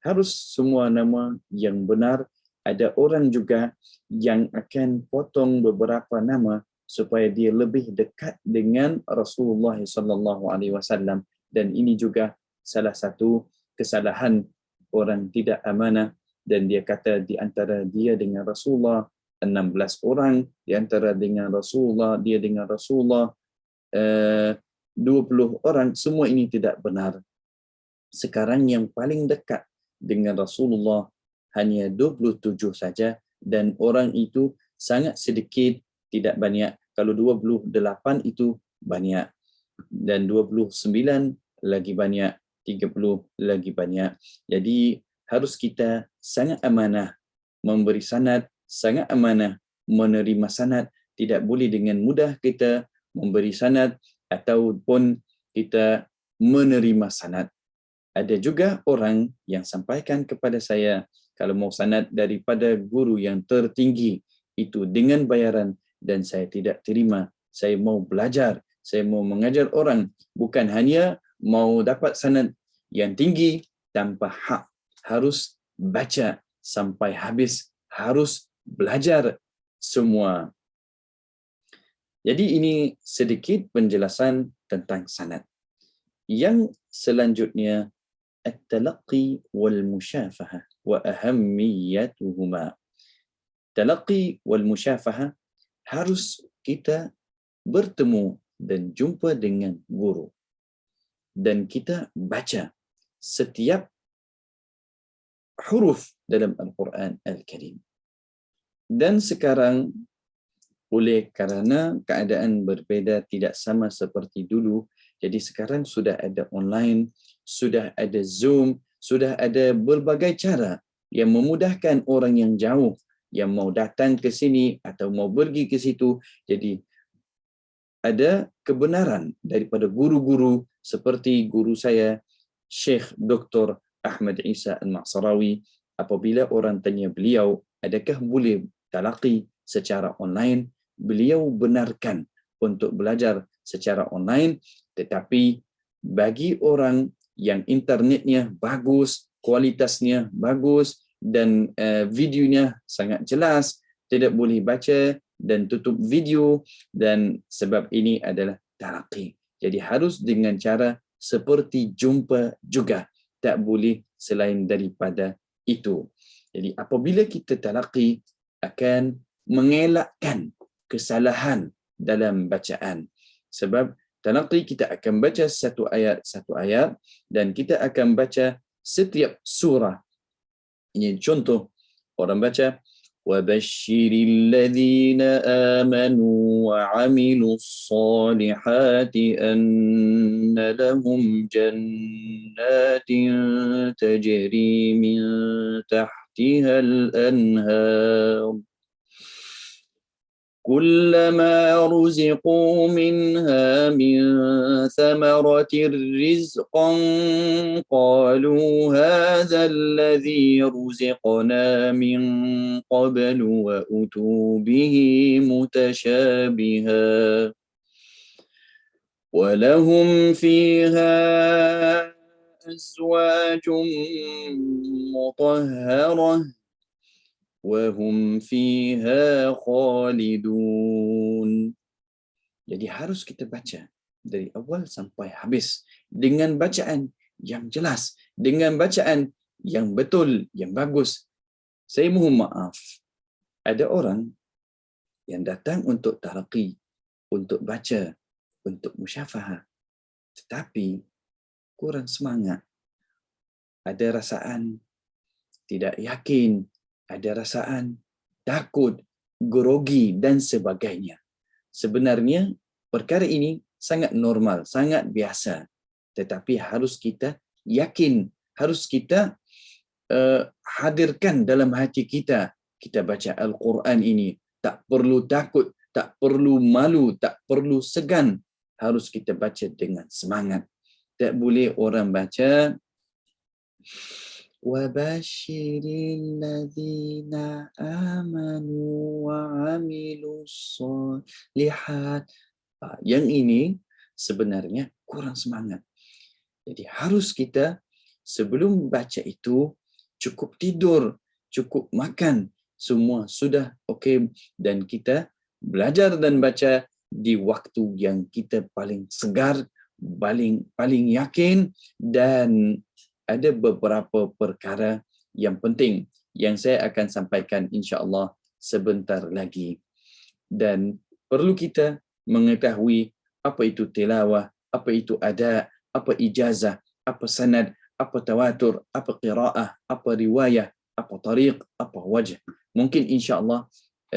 harus semua nama yang benar. Ada orang juga yang akan potong beberapa nama supaya dia lebih dekat dengan Rasulullah sallallahu alaihi wasallam, dan ini juga salah satu kesalahan orang tidak amanah. Dan dia kata di antara dia dengan Rasulullah 16 orang, di antara dengan Rasulullah, dia dengan Rasulullah 20 orang, semua ini tidak benar. Sekarang yang paling dekat dengan Rasulullah hanya 27 saja, dan orang itu sangat sedikit, tidak banyak. Kalau 28 itu banyak, dan 29 lagi banyak, 30 lagi banyak. Jadi harus kita sangat amanah memberi sanad, sangat amanah menerima sanad. Tidak boleh dengan mudah kita memberi sanad ataupun kita menerima sanad. Ada juga orang yang sampaikan kepada saya, kalau mau sanad daripada guru yang tertinggi itu dengan bayaran, dan saya tidak terima. Saya mau belajar, saya mau mengajar orang, bukan hanya mau dapat sanad yang tinggi tanpa hak. Harus baca sampai habis, harus belajar semua. Jadi ini sedikit penjelasan tentang sanad. Yang selanjutnya, at-talaqqi wal musyafahah wa ahammiyatuhuma. Talaqqi wal musyafahah, harus kita bertemu dan jumpa dengan guru, dan kita baca setiap huruf dalam Al-Quran Al-Karim. Dan sekarang oleh kerana keadaan berbeza, tidak sama seperti dulu, jadi sekarang sudah ada online, sudah ada Zoom, sudah ada berbagai cara yang memudahkan orang yang jauh, yang mau datang ke sini atau mau pergi ke situ. Jadi ada kebenaran daripada guru-guru seperti guru saya, Syekh Dr. Ahmad Isa Al-Ma'sarawi. Apabila orang tanya beliau, adakah boleh talaqi secara online? Beliau benarkan untuk belajar secara online, tetapi bagi orang yang internetnya bagus, kualitasnya bagus, dan videonya sangat jelas, tidak boleh baca dan tutup video, dan sebab ini adalah talaqi. Jadi harus dengan cara seperti jumpa juga, tak boleh selain daripada itu. Jadi apabila kita talaqi, akan mengelakkan kesalahan dalam bacaan. Sebab talaqi kita akan baca satu ayat, dan kita akan baca setiap surah. Ini contoh, orang baca وَبَشِّرِ الَّذِينَ آمَنُوا وَعَمِلُوا الصَّالِحَاتِ أَنَّ لَهُمْ جَنَّاتٍ تَجْرِي مِنْ تَحْتِهَا الْأَنْهَارُ كلما رزقوا منها من ثمرة رزقا قالوا هذا الذي رزقنا من قبل وأتوا به متشابها ولهم فيها أزواج مطهرة وهم فيها خالدون. Jadi harus kita baca dari awal sampai habis dengan bacaan yang jelas, dengan bacaan yang betul, yang bagus. Saya mohon maaf, ada orang yang datang untuk talaqi, untuk baca, untuk musyafahah, tetapi kurang semangat. Ada rasaan tidak yakin, ada rasaan takut, grogi dan sebagainya. Sebenarnya perkara ini sangat normal, sangat biasa. Tetapi harus kita yakin, harus kita hadirkan dalam hati kita. Kita baca Al-Quran ini, tak perlu takut, tak perlu malu, tak perlu segan. Harus kita baca dengan semangat. Tak boleh orang baca وَبَشِّرِ الَّذِينَ آمَنُوا وَعَمِلُوا الصَّالِحَاتِ. Yang ini sebenarnya kurang semangat. Jadi harus kita sebelum baca itu cukup tidur, cukup makan, semua sudah okey, dan kita belajar dan baca di waktu yang kita paling segar, paling yakin, dan ada beberapa perkara yang penting yang saya akan sampaikan insya-Allah sebentar lagi. Dan perlu kita mengetahui apa itu tilawah, apa itu ada, apa ijazah, apa sanad, apa tawatur, apa qiraah, apa riwayah, apa tariq, apa wajh. Mungkin insya-Allah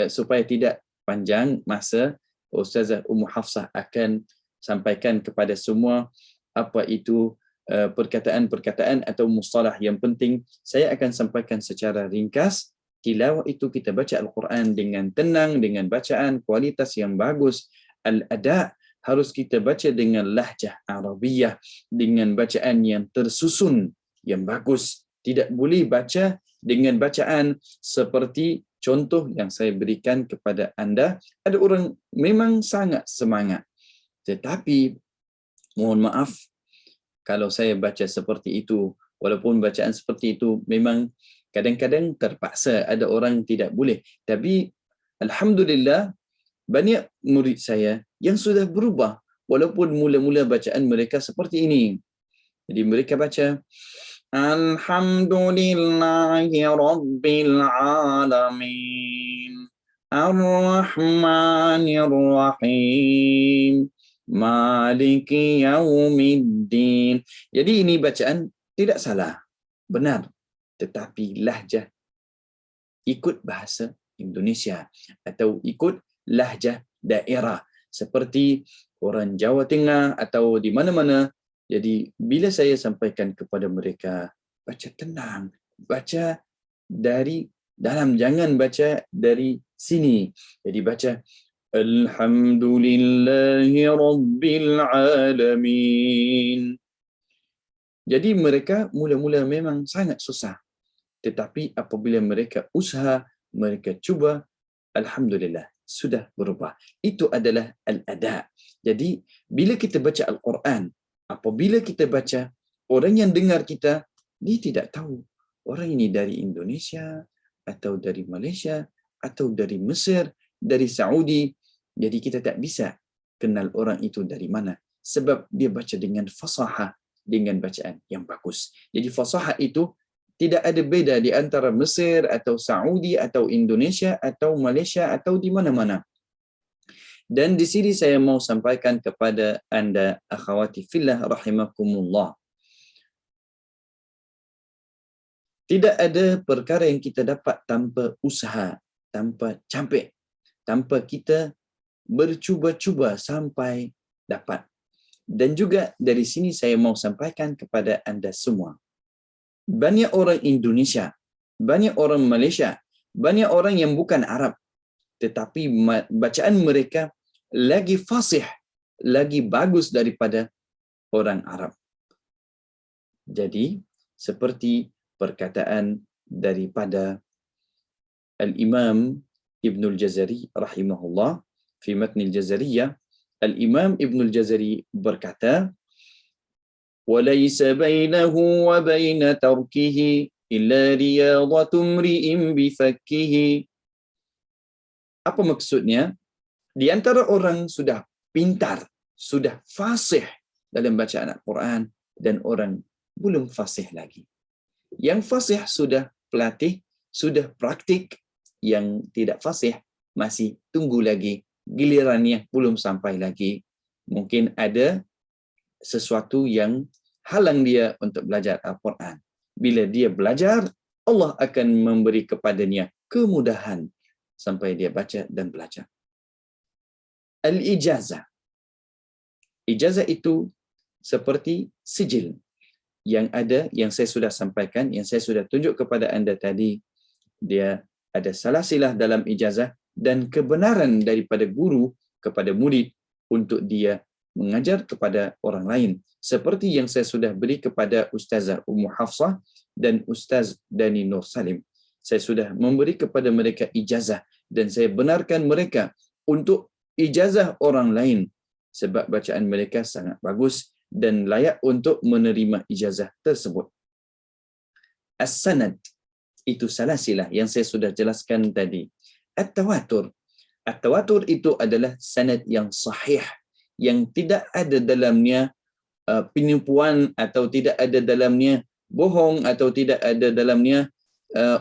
supaya tidak panjang masa, Ustazah Ummu Hafsah akan sampaikan kepada semua apa itu perkataan-perkataan atau mustalah yang penting. Saya akan sampaikan secara ringkas. Tilawah itu kita baca Al-Quran dengan tenang, dengan bacaan kualitas yang bagus. Al-ada harus kita baca dengan lahjah Arabiyah, dengan bacaan yang tersusun, yang bagus. Tidak boleh baca dengan bacaan seperti contoh yang saya berikan kepada anda. Ada orang memang sangat semangat, tetapi mohon maaf, kalau saya baca seperti itu, walaupun bacaan seperti itu memang kadang-kadang terpaksa, ada orang tidak boleh. Tapi alhamdulillah banyak murid saya yang sudah berubah walaupun mula-mula bacaan mereka seperti ini. Jadi mereka baca Alhamdulillahi Rabbil Alamin Ar-Rahmanir Rahim Maliki Yaumiddin. Jadi ini bacaan tidak salah, benar. Tetapi lahjah ikut bahasa Indonesia atau ikut lahjah daerah seperti orang Jawa Tengah atau di mana-mana. Jadi bila saya sampaikan kepada mereka, baca tenang, baca dari dalam, jangan baca dari sini. Jadi baca Alhamdulillahi Rabbil Alamin. Jadi mereka mula-mula memang sangat susah. Tetapi apabila mereka usaha, mereka cuba, alhamdulillah, sudah berubah. Itu adalah al-ada. Jadi bila kita baca Al-Quran, apabila kita baca, orang yang dengar kita, dia tidak tahu orang ini dari Indonesia, atau dari Malaysia, atau dari Mesir, dari Saudi. Jadi kita tak bisa kenal orang itu dari mana. Sebab dia baca dengan fasahah, dengan bacaan yang bagus. Jadi fasahah itu tidak ada beda di antara Mesir, atau Saudi, atau Indonesia, atau Malaysia, atau di mana-mana. Dan di sini saya mau sampaikan kepada anda, akhwati fillah rahimakumullah. Tidak ada perkara yang kita dapat tanpa usaha, tanpa capek, tanpa kita bercuba-cuba sampai dapat. Dan juga dari sini saya mau sampaikan kepada anda semua. Banyak orang Indonesia, banyak orang Malaysia, banyak orang yang bukan Arab, tetapi bacaan mereka lagi fasih, lagi bagus daripada orang Arab. Jadi seperti perkataan daripada Al-Imam Ibnul Jazari rahimahullah fi Matn al-Jazariyah, Al-Imam Ibnul Jazari berkata, وَلَيْسَ بَيْنَهُ وَبَيْنَ تَرْكِهِ إِلَّا رِيَاضَةُ امْرِئٍ بِفَكِّهِ. Apa maksudnya? Di antara orang sudah pintar, sudah fasih dalam bacaan Al-Quran, dan orang belum fasih lagi. Yang fasih sudah pelatih, sudah praktik. Yang tidak fasih masih tunggu lagi, gilirannya belum sampai lagi. Mungkin ada sesuatu yang halang dia untuk belajar Al-Quran. Bila dia belajar, Allah akan memberi kepadanya kemudahan sampai dia baca dan belajar. Al-ijazah. Ijazah itu seperti sijil yang ada, yang saya sudah sampaikan, yang saya sudah tunjuk kepada anda tadi. Dia ada salasilah dalam ijazah dan kebenaran daripada guru kepada murid untuk dia mengajar kepada orang lain. Seperti yang saya sudah beri kepada Ustazah Ummu Hafsah dan Ustaz Dani Nur Salim. Saya sudah memberi kepada mereka ijazah dan saya benarkan mereka untuk ijazah orang lain sebab bacaan mereka sangat bagus dan layak untuk menerima ijazah tersebut. As-sanad itu salasilah yang saya sudah jelaskan tadi. At-tawatur. At-tawatur itu adalah sanad yang sahih, yang tidak ada dalamnya penipuan atau tidak ada dalamnya bohong atau tidak ada dalamnya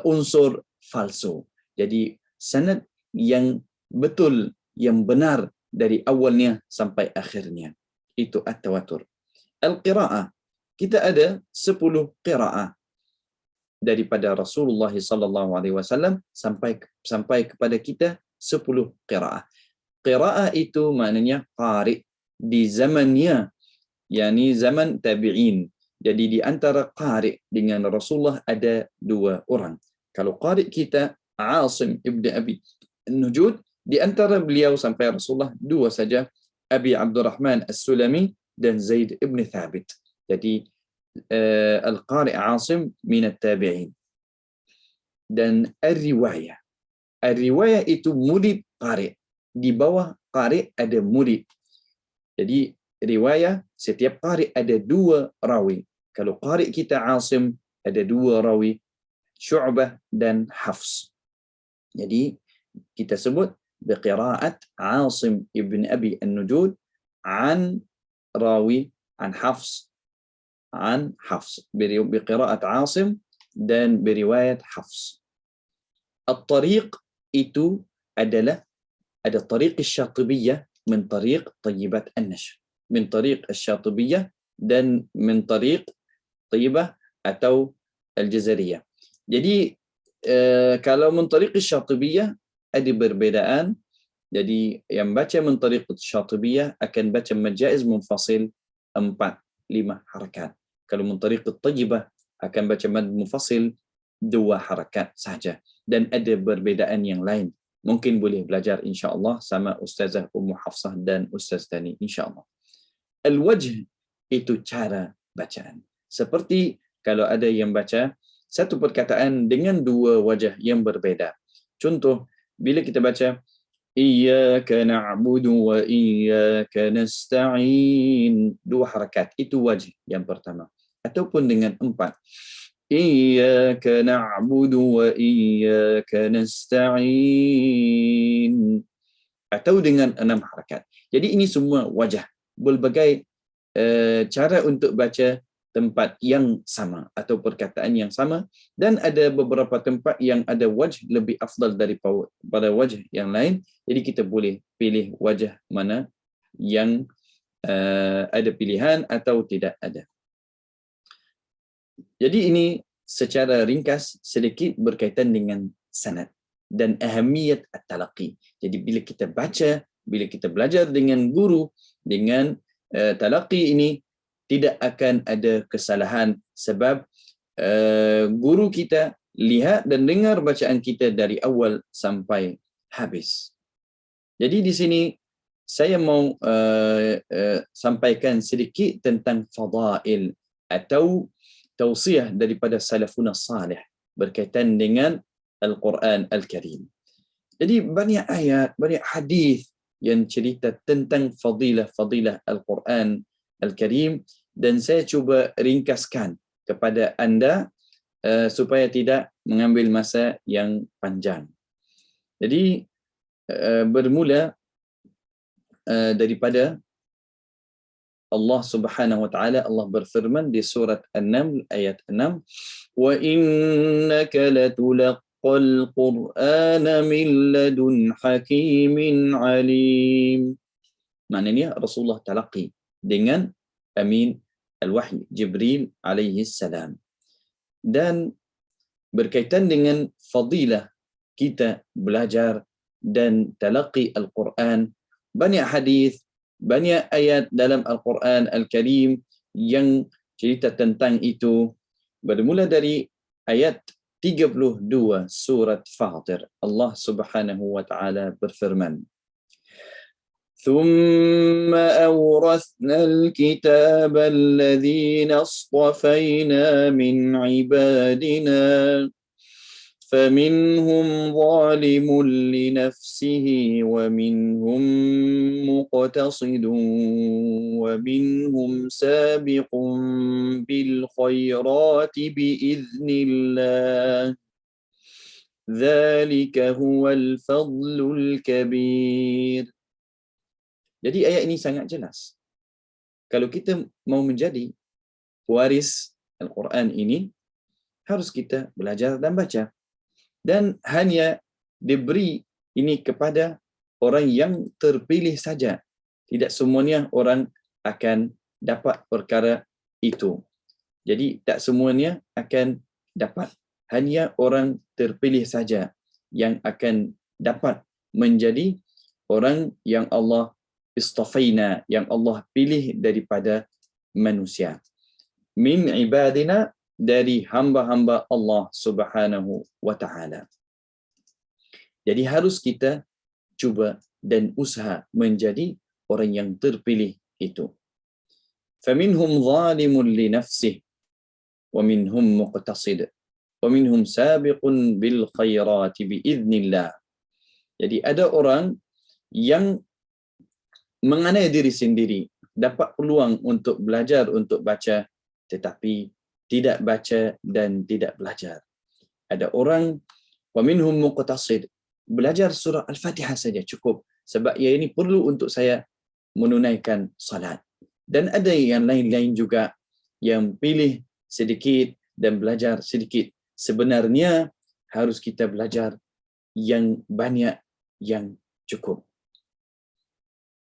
unsur palsu. Jadi sanad yang betul, yang benar dari awalnya sampai akhirnya. Itu at-tawatur. Al-qira'ah. Kita ada 10 qira'ah daripada Rasulullah SAW sampai kepada kita 10 qira'ah. Qira'ah itu maknanya qari di zamannya, yakni zaman tabi'in. Jadi di antara qari dengan Rasulullah ada 2 orang. Kalau qari kita Asim ibn Abi Nujud, di antara beliau sampai Rasulullah 2 saja, Abi Abdurrahman As-Sulami dan Zaid ibn Thabit. Jadi Al-Qari Asim min at-tabi'in. Dan Ar-Riwayah. Ar-Riwayah itu murid qari. Di bawah qari ada murid. Jadi riwayah, setiap qari ada 2 rawi. Kalau qari kita Asim, ada 2 rawi, Syu'bah dan Hafs. Jadi kita sebut biqira'at Asim ibn Abi An-Nujud an rawi an Hafs, an Hafs, biqira'at Asim dan beriwayat Hafs. At-tariq itu adalah ada tariq Asy-Syatibiyah min tariq Thayyibat An-Nashr, min tariq Asy-Syatibiyah dan min tariq Thayyibah atau Al-Jazariyah. Jadi kalau min tariq Asy-Syatibiyah ada perbezaan. Jadi yang baca min tariq Asy-Syatibiyah akan baca majaiz munfasil 4-5 harakat. Kalau min tariq Thayyibah akan baca mad munfasil 2 harakat saja. Dan ada perbezaan yang lain. Mungkin boleh belajar insya-Allah sama Ustazah Ummu Hafsah dan Ustaz Dani insya-Allah. Al-wajh itu cara bacaan. Seperti kalau ada yang baca satu perkataan dengan 2 wajah yang berbeza. Contoh, bila kita baca Iyyaka na'budu wa iyyaka nasta'in, 2 harakat, itu wajh yang pertama. Ataupun dengan 4. Iyyaka na'budu wa iyyaka nasta'in, atau dengan 6 harakat. Jadi ini semua wajah, berbagai cara untuk baca tempat yang sama atau perkataan yang sama, dan ada beberapa tempat yang ada wajh lebih afdal daripada wajh yang lain. Jadi kita boleh pilih wajah mana yang ada pilihan atau tidak ada. Jadi ini secara ringkas sedikit berkaitan dengan sanad dan ahamiyat at-talaqi. Jadi bila kita baca, bila kita belajar dengan guru, dengan talaqi ini tidak akan ada kesalahan sebab guru kita lihat dan dengar bacaan kita dari awal sampai habis. Jadi di sini saya mau sampaikan sedikit tentang fadail atau tausiah daripada salafun salih berkaitan dengan Al-Quran Al-Karim. Jadi banyak ayat, banyak hadis yang cerita tentang fadilah Al-Quran Al-Karim, dan saya cuba ringkaskan kepada anda supaya tidak mengambil masa yang panjang. Jadi bermula daripada Allah Subhanahu wa taala, Allah berfirman di surat An-Naml ayat 6, wa innaka latulaqqal qur'ana min ladun hakimin alim. Maknanya Rasulullah talaqi dengan amin al-wahyi Jibril alaihi salam. Dan berkaitan dengan fadilah kita belajar dan talaqi Al-Quran, banyak hadis, banyak ayat dalam Al-Quran Al-Karim yang cerita tentang itu. Bermula dari ayat 32 surat Fatir. Allah Subhanahu wa taala berfirman, ثم أورثنا الكتاب الذين اصطفينا من عبادنا فمنهم ظالم لنفسه ومنهم مقتصد ومنهم سابق بالخيرات بإذن الله ذلك هو الفضل الكبير. Jadi ayat ini sangat jelas. Kalau kita mau menjadi waris Al-Quran ini, harus kita belajar dan baca. Dan hanya diberi ini kepada orang yang terpilih saja. Tidak semuanya orang akan dapat perkara itu. Jadi tak semuanya akan dapat. Hanya orang terpilih saja yang akan dapat menjadi orang yang Allah istafaina, yang Allah pilih daripada manusia. Min ibadina, dari hamba-hamba Allah Subhanahu wa taala. Jadi harus kita cuba dan usaha menjadi orang yang terpilih itu. Faminhum zalimun li nafsihi wa minhum muqtasid wa minhum sabiqun bil khairati bi idznillah. Jadi ada orang yang menganiaya diri sendiri, dapat peluang untuk belajar, untuk baca, tetapi tidak baca dan tidak belajar. Ada orang wa minhum muqtasid, belajar surah Al-Fatihah saja cukup, sebab ia ini perlu untuk saya menunaikan salat. Dan ada yang lain-lain juga yang pilih sedikit dan belajar sedikit. Sebenarnya harus kita belajar yang banyak, yang cukup.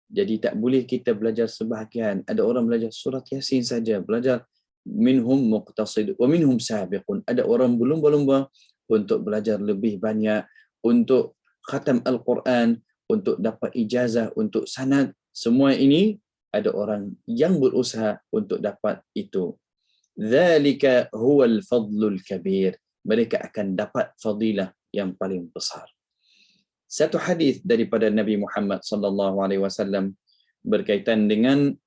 Jadi tak boleh kita belajar sebahagian. Ada orang belajar surat Yasin saja, belajar minhum muqtasid wa minhum sabiqun. Ada orang berlumba-lumba untuk belajar lebih banyak, untuk khatam Al-Quran, untuk dapat ijazah, untuk sanad. Semua ini ada orang yang berusaha untuk dapat itu. Dzalika huwal fadlul kabir. Mereka akan dapat fadilah yang paling besar. Satu hadis daripada Nabi Muhammad sallallahu alaihi wasallam berkaitan dengan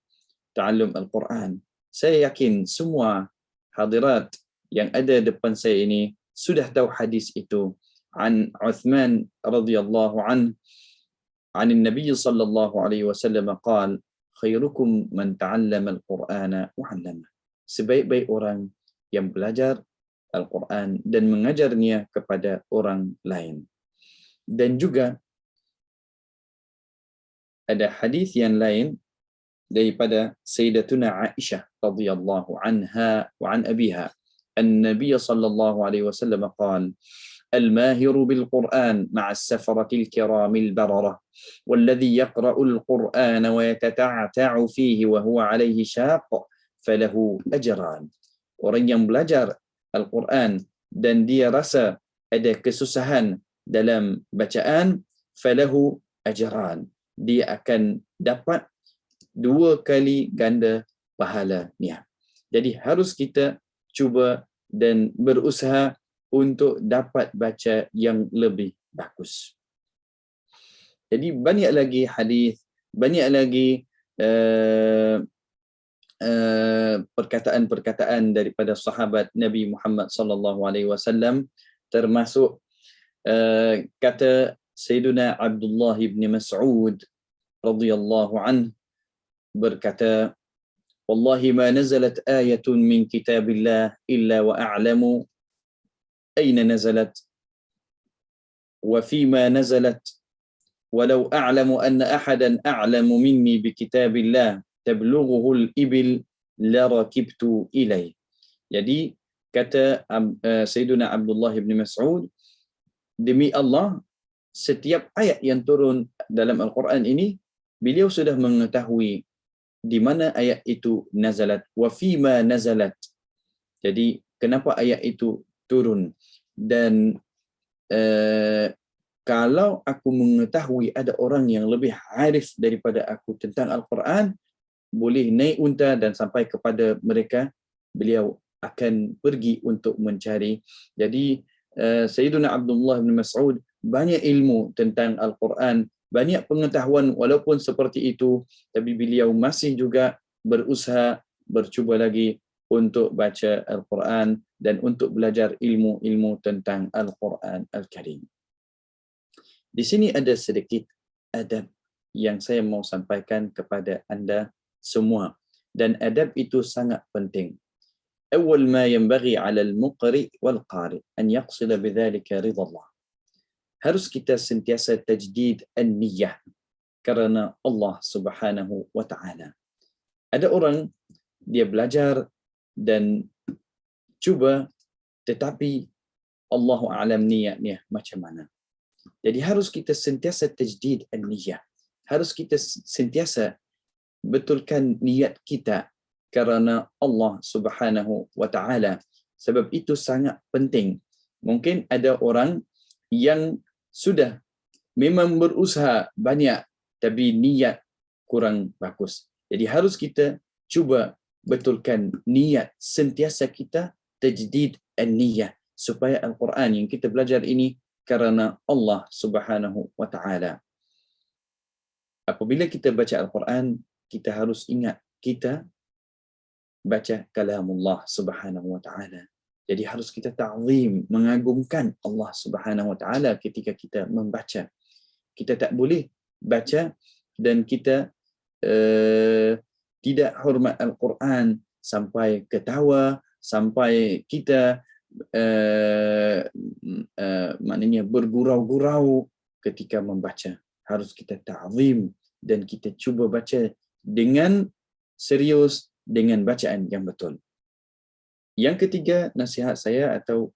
ta'allum Al-Quran. Saya yakin semua hadirat yang ada depan saya ini sudah tahu hadis itu. An Uthman radhiyallahu an Nabi sallallahu alaihi wasallam qala khairukum man ta'allama al-Qur'ana wa 'allama. Sebaik-baik orang yang belajar Al-Quran dan mengajarnya kepada orang lain. Dan juga ada hadis yang lain daripada Sayyidatuna Aisyah radhiyallahu anha wa an abiha. An-Nabiy sallallahu alaihi wasallam qala الماهر بالقرآن مع السفرة الكرام البررة والذي يقرأ القرآن ويتتعتع فيه وهو عليه شاق فله أجران. Orang yang belajar Al-Quran dan dia rasa ada kesusahan dalam bacaan, falahu ajran, dia akan dapat 2 kali ganda pahalanya. Jadi harus kita cuba dan berusaha untuk dapat baca yang lebih bagus. Jadi banyak lagi hadis, banyak lagi perkataan-perkataan daripada sahabat Nabi Muhammad sallallahu alaihi wasallam, termasuk kata Sayyidina Abdullah bin Mas'ud radhiyallahu anhu berkata, "Wallahi ma nazalat ayatun min kitabillah illa wa a'lamu aina nazalat wa fima nazalat walau a'lamu anna ahadan a'lamu minni bi kitabillah tablughuhu al-ibil la rakibtu ilai." Jadi kata Sayyidina Abdullah bin Mas'ud, demi Allah, setiap ayat yang turun dalam Al-Quran ini, beliau sudah mengetahui di mana ayat itu nazalat, wa fima nazalat. Jadi kenapa ayat itu turun, dan kalau aku mengetahui ada orang yang lebih arif daripada aku tentang Al-Quran, boleh naik unta dan sampai kepada mereka, beliau akan pergi untuk mencari. Jadi Sayyidina Abdullah bin Mas'ud banyak ilmu tentang Al-Quran, banyak pengetahuan, walaupun seperti itu, tapi beliau masih juga berusaha, bercuba lagi untuk baca Al-Quran dan untuk belajar ilmu-ilmu tentang Al-Quran Al-Karim. Di sini ada sedikit adab yang saya mau sampaikan kepada anda semua, dan adab itu sangat penting. Awal ma yanbaghi 'ala al-muqri wal-qari an yaqsida bidzalika ridha Allah. Harus kita sentiasa tajdid an-niyyah kerana Allah Subhanahu wa taala. Ada orang dia belajar dan cuba, tetapi Allahu a'lam niatnya macam mana. Jadi harus kita sentiasa tajdid an-niyyah. Harus kita sentiasa betulkan niat kita kerana Allah Subhanahu wa taala. Sebab itu sangat penting. Mungkin ada orang yang sudah memang berusaha banyak tapi niat kurang bagus. Jadi harus kita cuba betulkan niat, sentiasa kita tajdid an-niyah, supaya Al-Quran yang kita belajar ini kerana Allah Subhanahu wa taala. Apabila kita baca Al-Quran, kita harus ingat kita baca kalamullah Subhanahu wa taala. Jadi harus kita ta'zim, mengagungkan Allah Subhanahu wa taala ketika kita membaca. Kita tak boleh baca dan kita tidak hormat Al-Quran sampai ketawa, sampai kita maknanya bergurau-gurau ketika membaca. Harus kita ta'zim dan kita cuba baca dengan serius, dengan bacaan yang betul. Yang ketiga, nasihat saya atau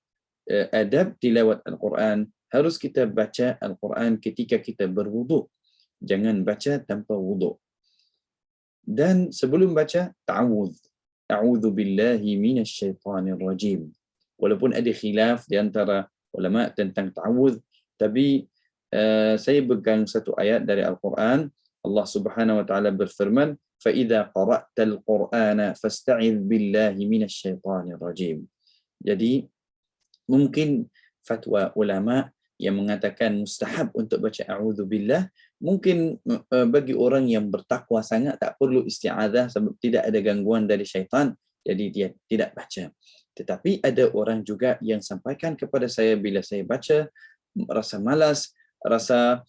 adab tilawat Al-Quran, harus kita baca Al-Quran ketika kita berwuduk. Jangan baca tanpa wuduk. Dan sebelum baca, ta'awudz. A'udzu billahi minasyaitanir rajim. Walaupun ada khilaf di antara ulama tentang ta'awudz, tapi saya pegang satu ayat dari Al-Quran. Allah Subhanahu wa taala berfirman, فَإِذَا قَرَأْتَ الْقُرْآنَ فَاسْتَعِذْ بِاللَّهِ مِنَ الشَّيْطَانِ الرَّجِيمِ. Jadi mungkin fatwa ulama yang mengatakan mustahab untuk baca a'udzubillah, mungkin bagi orang yang bertakwa sangat tak perlu isti'adzah sebab tidak ada gangguan dari syaitan, jadi dia tidak baca. Tetapi ada orang juga yang sampaikan kepada saya, bila saya baca rasa malas, rasa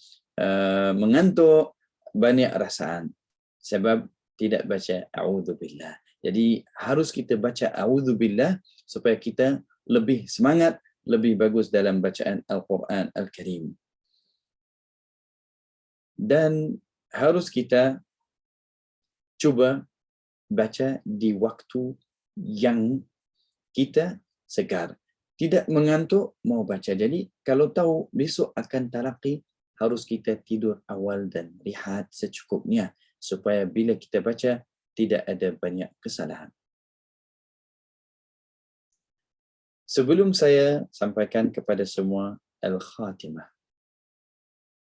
mengantuk, banyak rasaan sebab tidak baca a'udzubillah. Jadi harus kita baca a'udzubillah supaya kita lebih semangat, lebih bagus dalam bacaan Al-Quran Al-Karim. Dan harus kita cuba baca di waktu yang kita segar. Tidak mengantuk, mau baca. Jadi kalau tahu besok akan talaqi, harus kita tidur awal dan rehat secukupnya, supaya bila kita baca, tidak ada banyak kesalahan. Sebelum saya sampaikan kepada semua Al-Khatimah,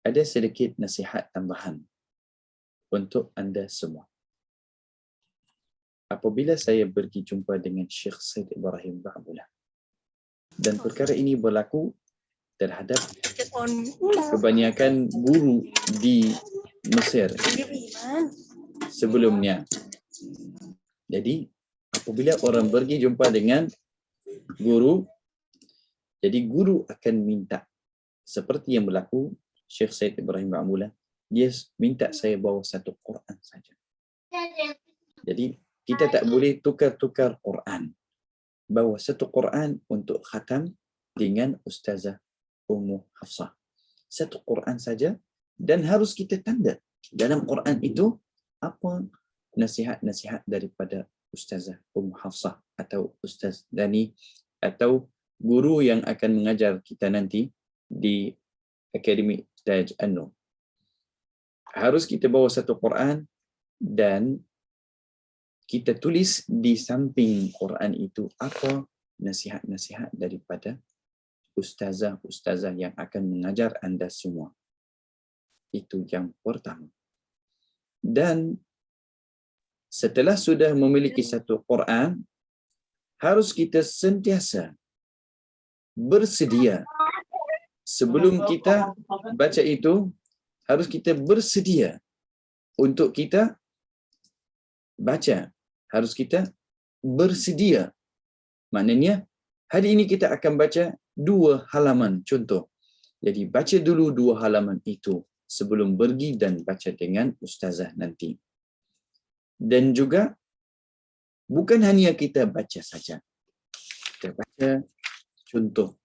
ada sedikit nasihat tambahan untuk anda semua. Apabila saya pergi jumpa dengan Syekh Said Ibrahim Ba'bulah, dan perkara ini berlaku terhadap kebanyakan guru di Mesir sebelumnya. Jadi apabila orang pergi jumpa dengan guru, jadi guru akan minta seperti yang berlaku Syekh Said Ibrahim Ma'mulah, dia minta saya bawa satu Quran saja. Jadi kita tak boleh tukar-tukar Quran. Bawa satu Quran untuk khatam dengan Ustazah Ummu Hafsah. Satu Quran saja, dan harus kita tanda dalam Quran itu apa nasihat-nasihat daripada Ustazah Ummu Hafsah atau Ustaz Dani atau guru yang akan mengajar kita nanti di Akademi Taj An-Nur. Harus kita bawa satu Quran dan kita tulis di samping Quran itu apa nasihat-nasihat daripada ustazah-ustazah yang akan mengajar anda semua. Itu yang pertama. Dan setelah sudah memiliki satu Quran, harus kita sentiasa bersedia. Sebelum kita baca itu, harus kita bersedia untuk kita baca. Harus kita bersedia. Maknanya, hari ini kita akan baca 2 halaman contoh. Jadi baca dulu 2 halaman itu sebelum pergi dan baca dengan ustazah nanti. Dan juga bukan hanya kita baca saja. Kita baca contoh.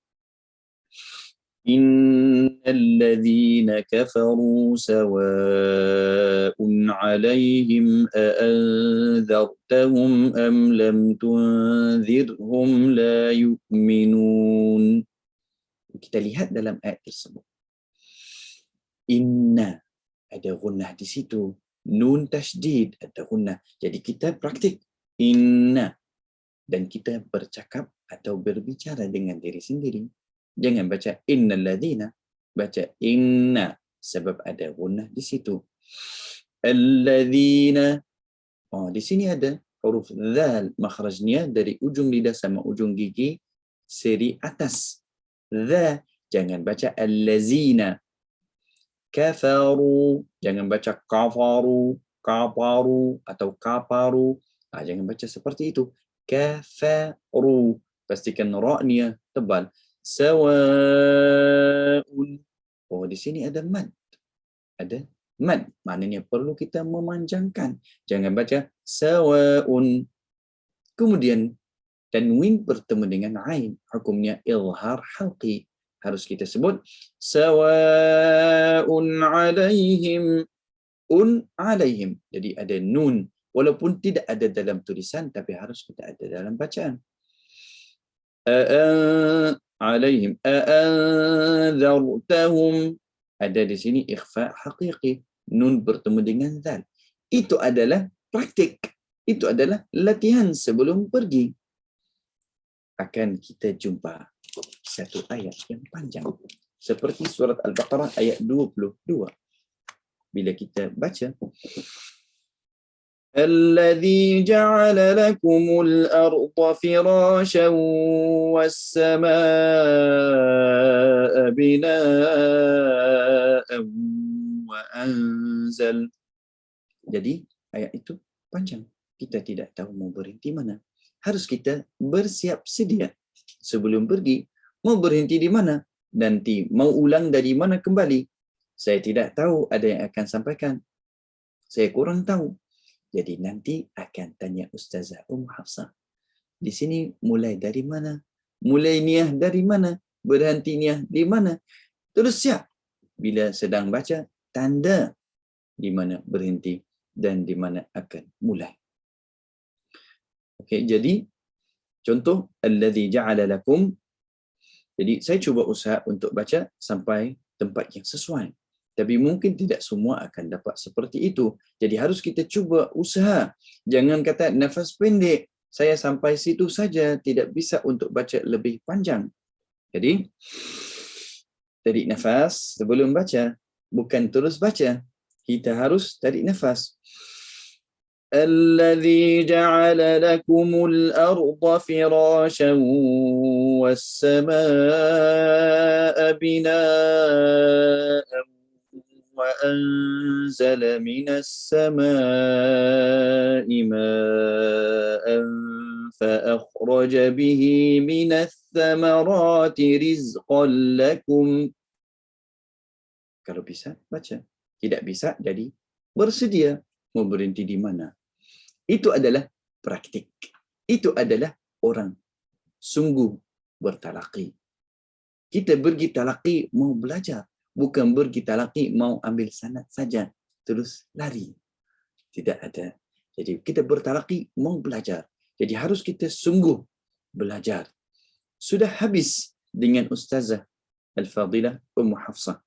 Innalladzina kafaru sawa'un 'alaihim a'anzartahum am lam tunzirhum la yu'minun. Kita lihat dalam ayat tersebut. Inna, ada gunnah di situ. Nun tasydid, ada gunnah. Jadi kita praktik inna. Dan kita bercakap atau berbicara dengan diri sendiri. Jangan baca innalladzina, baca inna, sebab ada gunnah di situ. Alladzina, di sini ada huruf dzal, makhrajnya dari ujung lidah sama ujung gigi seri atas. Dza, jangan baca allazina. Kafaru, jangan baca kafaru, kafaru atau kafaru. Jangan baca seperti itu. Kafaru, pastikan ra-nya tebal. Sawa'un. Di sini ada mad. Ada mad. Maknanya perlu kita memanjangkan. Jangan baca sawa'un. Kemudian tanwin bertemu dengan ain. Hukumnya izhar halqi. Harus kita sebut sawa'un 'alaihim. Alaihim. Jadi ada nun. Walaupun tidak ada dalam tulisan, tapi harus kita ada dalam bacaan. Alaihim a'anzartahum, ada di sini ikhfa haqiqi, nun bertemu dengan zal. Itu adalah praktik, itu adalah latihan sebelum pergi. Akan kita jumpa satu ayat yang panjang seperti surat Al-Baqarah ayat 22. Bila kita baca, الذي جعل لكم الأرض فراشا والسماء بناء وأنزل. Jadi ayat itu panjang. Kita tidak tahu mau berhenti mana. Harus kita bersiap sedia sebelum pergi. Mau berhenti di mana? Nanti mau ulang dari mana kembali? Saya tidak tahu, ada yang akan sampaikan. Saya kurang tahu. Jadi nanti akan tanya Ustazah Ummu Hafsah. Di sini mulai dari mana? Mulai niah dari mana? Berhenti niah di mana? Terus siap. Bila sedang baca, tanda di mana berhenti dan di mana akan mulai. Okey, jadi contoh alladzi ja'ala lakum. Jadi saya cuba usaha untuk baca sampai tempat yang sesuai. Tapi mungkin tidak semua akan dapat seperti itu. Jadi harus kita cuba usaha. Jangan kata nafas pendek, saya sampai situ saja, tidak bisa untuk baca lebih panjang. Jadi, tarik nafas sebelum baca. Bukan terus baca. Kita harus tarik nafas. الذي جعل لكم الأرض فراشا والسماء بناء وأنزل من السماء ماء فأخرج به من الثمرات رزقا لكم. Kalau bisa, baca. Tidak bisa, jadi bersedia. Mau berhenti di mana? Itu adalah praktik. Itu adalah orang sungguh bertalaqi. Kita pergi talaqi mau belajar. Bukan pergi talaqi mau ambil sanad saja. Terus lari. Tidak ada. Jadi kita bertalaqi mau belajar. Jadi harus kita sungguh belajar. Sudah habis dengan Ustazah Al-Fadilah Ummu Hafsah.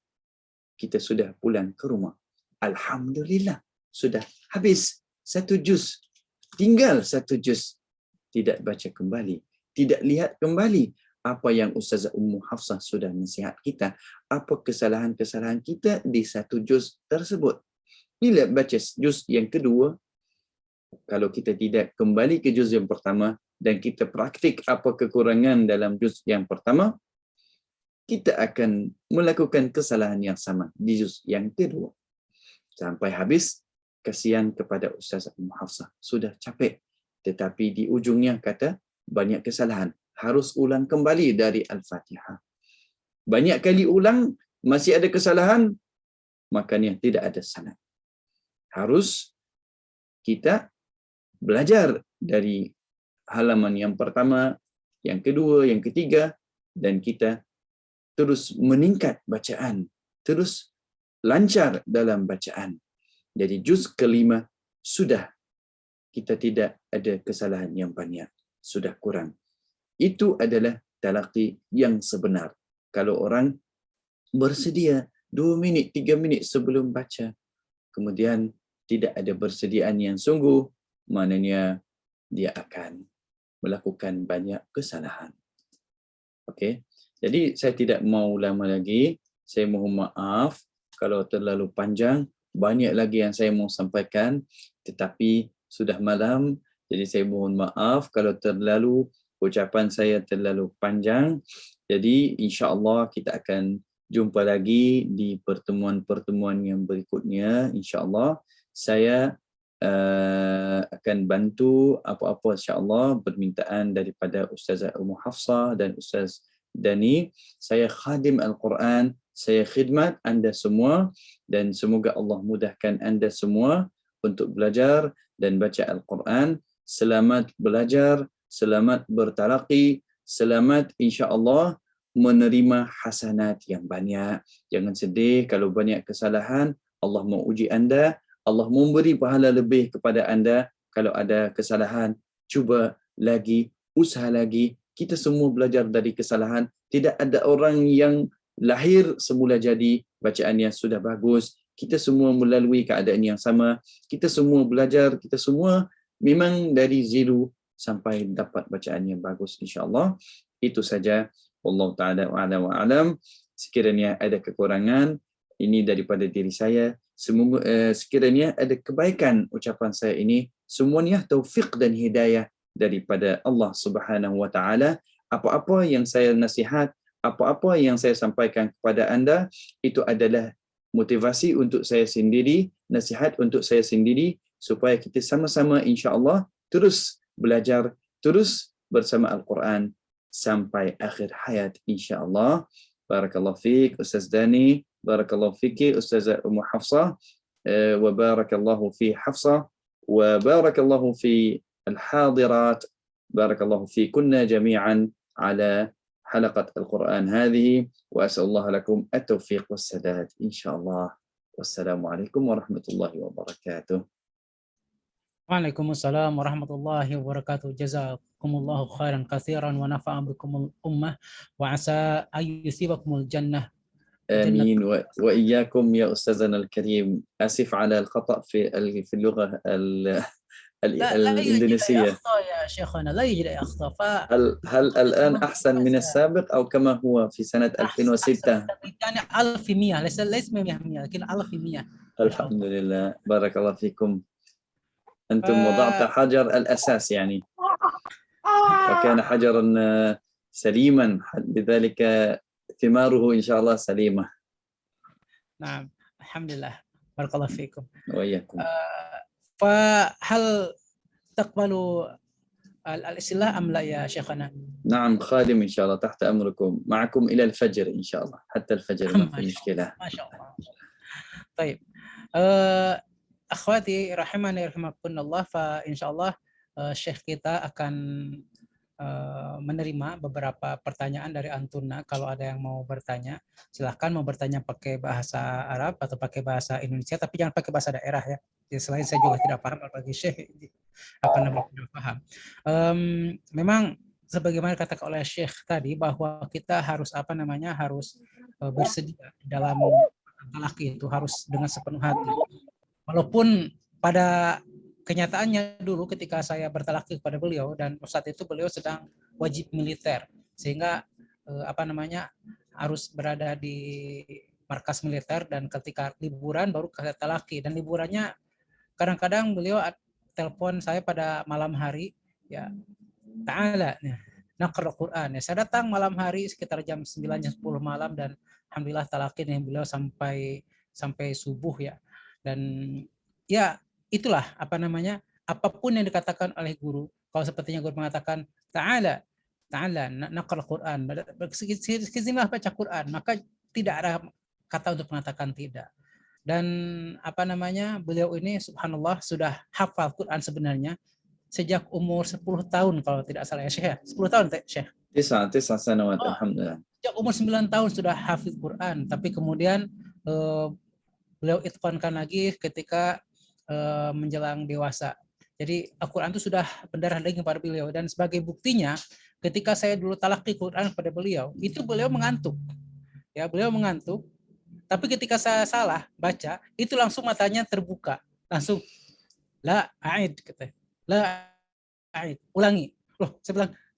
Kita sudah pulang ke rumah. Alhamdulillah. Sudah habis 1 juz. Tinggal 1 juz. Tidak baca kembali. Tidak lihat kembali apa yang Ustazah Ummu Hafsah sudah nasihat kita. Apa kesalahan-kesalahan kita di 1 juz tersebut. Bila baca juz yang kedua, kalau kita tidak kembali ke juz yang pertama dan kita praktik apa kekurangan dalam juz yang pertama, kita akan melakukan kesalahan yang sama di juz yang kedua. Sampai habis, kasihan kepada Ustazah Ummu Hafsah. Sudah capek. Tetapi di ujungnya kata, banyak kesalahan. Harus ulang kembali dari Al-Fatihah. Banyak kali ulang, masih ada kesalahan, makanya tidak ada sanad. Harus kita belajar dari halaman yang pertama, yang kedua, yang ketiga, dan kita terus meningkat bacaan, terus lancar dalam bacaan. Jadi juz kelima sudah kita tidak ada kesalahan yang banyak, sudah kurang. Itu adalah talaqi yang sebenar. Kalau orang bersedia 2 minit, 3 minit sebelum baca, kemudian tidak ada persediaan yang sungguh, maknanya dia akan melakukan banyak kesalahan. Okey. Jadi saya tidak mau lama lagi. Saya mohon maaf kalau terlalu panjang. Banyak lagi yang saya mau sampaikan, tetapi sudah malam, jadi saya mohon maaf kalau terlalu ucapan saya terlalu panjang. Jadi insya-Allah kita akan jumpa lagi di pertemuan-pertemuan yang berikutnya. Insya-Allah saya akan bantu apa-apa insya-Allah permintaan daripada Ustazah Ummu Hafsah dan Ustaz Dani. Saya khadim Al-Quran, saya khidmat anda semua dan semoga Allah mudahkan anda semua untuk belajar dan baca Al-Quran. Selamat belajar, selamat bertalaqi, selamat insya-Allah menerima hasanat yang banyak. Jangan sedih kalau banyak kesalahan. Allah mau uji anda, Allah memberi pahala lebih kepada anda. Kalau ada kesalahan, cuba lagi, usaha lagi. Kita semua belajar dari kesalahan. Tidak ada orang yang lahir semula jadi bacaannya sudah bagus. Kita semua melalui keadaan yang sama. Kita semua belajar, kita semua memang dari zero sampai dapat bacaan yang bagus insya-Allah. Itu saja. Wallahu taala a'lam wa a'lam. Sekiranya ada kekurangan ini daripada diri saya, semoga sekiranya ada kebaikan ucapan saya ini, semuanya taufik dan hidayah daripada Allah Subhanahu wa taala. Apa-apa yang saya nasihat, apa-apa yang saya sampaikan kepada anda, itu adalah motivasi untuk saya sendiri, nasihat untuk saya sendiri, supaya kita sama-sama insya-Allah terus belajar, terus bersama Al-Quran sampai akhir hayat insya-Allah. Barakallahu fiik Ustaz Dani, barakallahu fiki Ustazah Ummu Hafsah, wa barakallahu fi Hafsah, wa barakallahu fi al-hadirat. barakallahu fikunna jami'an ala حلقة القرآن هذه وأسأل الله لكم التوفيق والسداد إن شاء الله. والسلام عليكم ورحمة الله وبركاته. Waalaikumsalam warahmatullahi wabarakatuh. Jazakumullahu khairan katsiran wa nafa'a bikumul ummah wa asa ayyusibakumul jannah. آمين وإياكم يا أستاذنا الكريم. آسف على الخطأ في اللغة الإندونيسية. لا يوجد أي أخطاء يا شيخنا، لا يوجد أي أخطاء. هل الآن أحسن من السابق أو كما هو في سنة 2006؟ يعني 100%، ليس 100%، لكن 100%. الحمد لله. بارك الله فيكم. أنتم وضعت حجر الأساس يعني، وكان حجرا سليما، لذلك ثماره إن شاء الله سليمة. نعم الحمد لله بارك الله فيكم. وإياكم. فهل تقبلوا الاستلاء أم لا يا شيخنا؟ نعم خادم إن شاء الله، تحت أمركم، معكم إلى الفجر إن شاء الله، حتى الفجر ما في مشكلة. ما شاء الله. طيب akhwati rahimani rahimakumullah, fa insyaallah Syekh kita akan menerima beberapa pertanyaan dari Antuna. Kalau ada yang mau bertanya, silahkan mau bertanya pakai bahasa Arab atau pakai bahasa Indonesia, tapi jangan pakai bahasa daerah ya. Ya selain saya juga tidak paham, apalagi Syekh apa namanya tidak paham. Memang sebagaimana katakan oleh Syekh tadi bahwa kita harus harus bersedia dalam talaki itu harus dengan sepenuh hati. Walaupun pada kenyataannya dulu ketika saya bertalaki kepada beliau dan saat itu beliau sedang wajib militer, sehingga harus berada di markas militer, dan ketika liburan baru ke talaki, dan liburannya kadang-kadang beliau telepon saya pada malam hari, ya ta'ala naqra Quran, ya saya datang malam hari sekitar jam 9 jam 10 malam, dan alhamdulillah talaki dengan beliau sampai subuh ya. Dan ya itulah apapun yang dikatakan oleh guru, kalau sepertinya guru mengatakan ta'ala naqra Quran, kesinilah baca Quran, maka tidak ada kata untuk mengatakan tidak. Dan beliau ini subhanallah sudah hafal Quran sebenarnya sejak umur 10 tahun kalau tidak salah ya Syekh. 10 tahun Syekh. 9 sanawat alhamdulillah. Sejak umur 9 tahun sudah hafiz Quran, tapi kemudian beliau itqankan lagi ketika menjelang dewasa. Jadi Al-Quran itu sudah mendarah daging pada beliau, dan sebagai buktinya ketika saya dulu talaki Quran pada beliau, itu beliau mengantuk. Ya, beliau mengantuk. Tapi ketika saya salah baca, itu langsung matanya terbuka. Langsung la a'id kata. La a'id. Ulangi. Loh,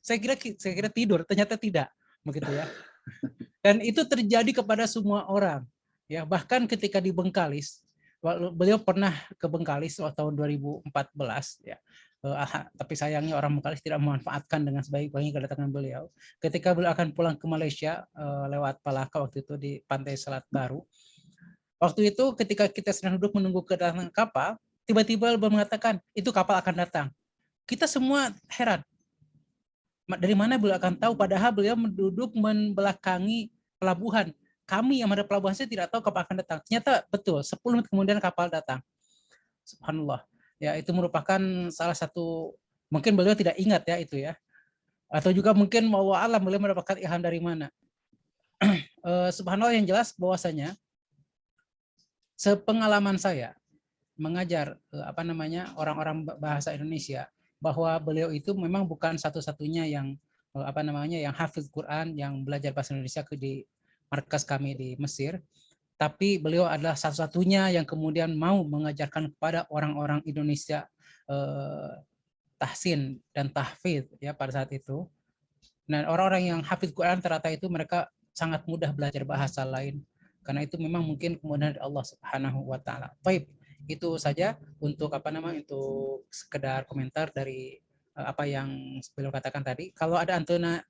saya kira tidur, ternyata tidak. Begitu ya. Dan itu terjadi kepada semua orang. Ya, bahkan ketika di Bengkalis, beliau pernah ke Bengkalis tahun 2014 ya. Tapi sayangnya orang Bengkalis tidak memanfaatkan dengan sebaik-baiknya kedatangan beliau. Ketika beliau akan pulang ke Malaysia lewat Palaka waktu itu di Pantai Selat Baru. Waktu itu ketika kita sedang duduk menunggu kedatangan kapal, tiba-tiba beliau mengatakan, itu kapal akan datang. Kita semua heran. Dari mana beliau akan tahu, padahal beliau duduk membelakangi pelabuhan. Kami yang ada pelabuhan saya tidak tahu kapan akan datang. Ternyata betul, 10 menit kemudian kapal datang. Subhanallah. Ya, itu merupakan salah satu, mungkin beliau tidak ingat ya itu ya. Atau juga mungkin wallahu alam beliau mendapatkan ilham dari mana. Subhanallah, yang jelas bahwasanya sepengalaman saya mengajar orang-orang bahasa Indonesia, bahwa beliau itu memang bukan satu-satunya yang yang hafiz Quran, yang belajar bahasa Indonesia di markas kami di Mesir, tapi beliau adalah satu-satunya yang kemudian mau mengajarkan kepada orang-orang Indonesia tahsin dan tahfidz ya pada saat itu. Dan orang-orang yang hafiz Quran ternyata itu mereka sangat mudah belajar bahasa lain, karena itu memang mungkin kemudahan dari Allah Subhanahu wa taala. Baik, itu saja untuk untuk sekedar komentar dari apa yang beliau katakan tadi. Kalau ada Antuna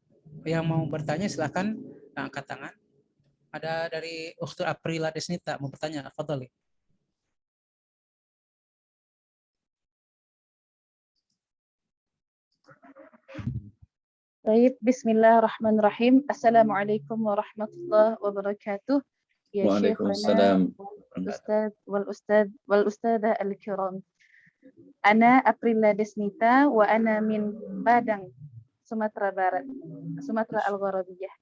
yang mau bertanya silakan angkat tangan. Ada dari Ukhtul Aprila Desnita mau bertanya, fadhali. Baik, bismillahirrahmanirrahim. Assalamualaikum warahmatullahi wabarakatuh. Ya Waalaikumsalam. wal ustadzah al-kiram. Ana Aprila Desnita wa ana min Padang, Sumatera Barat, Sumatera Al-Gharabiyah.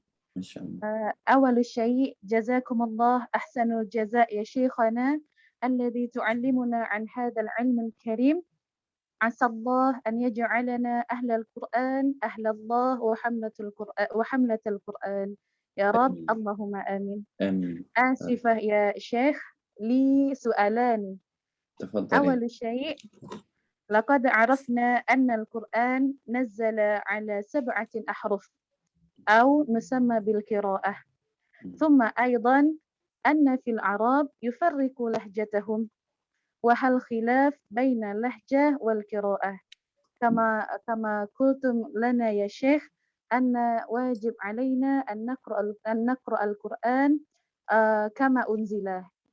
أول شيء جزاكم الله أحسن الجزاء يا شيخنا الذي تعلمنا عن هذا العلم الكريم. عسى الله أن يجعلنا أهل القرآن أهل الله وحملة القرآن يا رب. اللهم آمين. آسفة يا شيخ، لي سؤالان. أول شيء، لقد عرفنا أن القرآن نزل على 7 أحرف أو نسمى بالقراءة، ثم أيضا أن في العرب يفرق لهجتهم وهل خلاف بين اللهجة والقراءة كما قلتم لنا يا شيخ أن واجب علينا أن نقرأ القرآن كما أنزل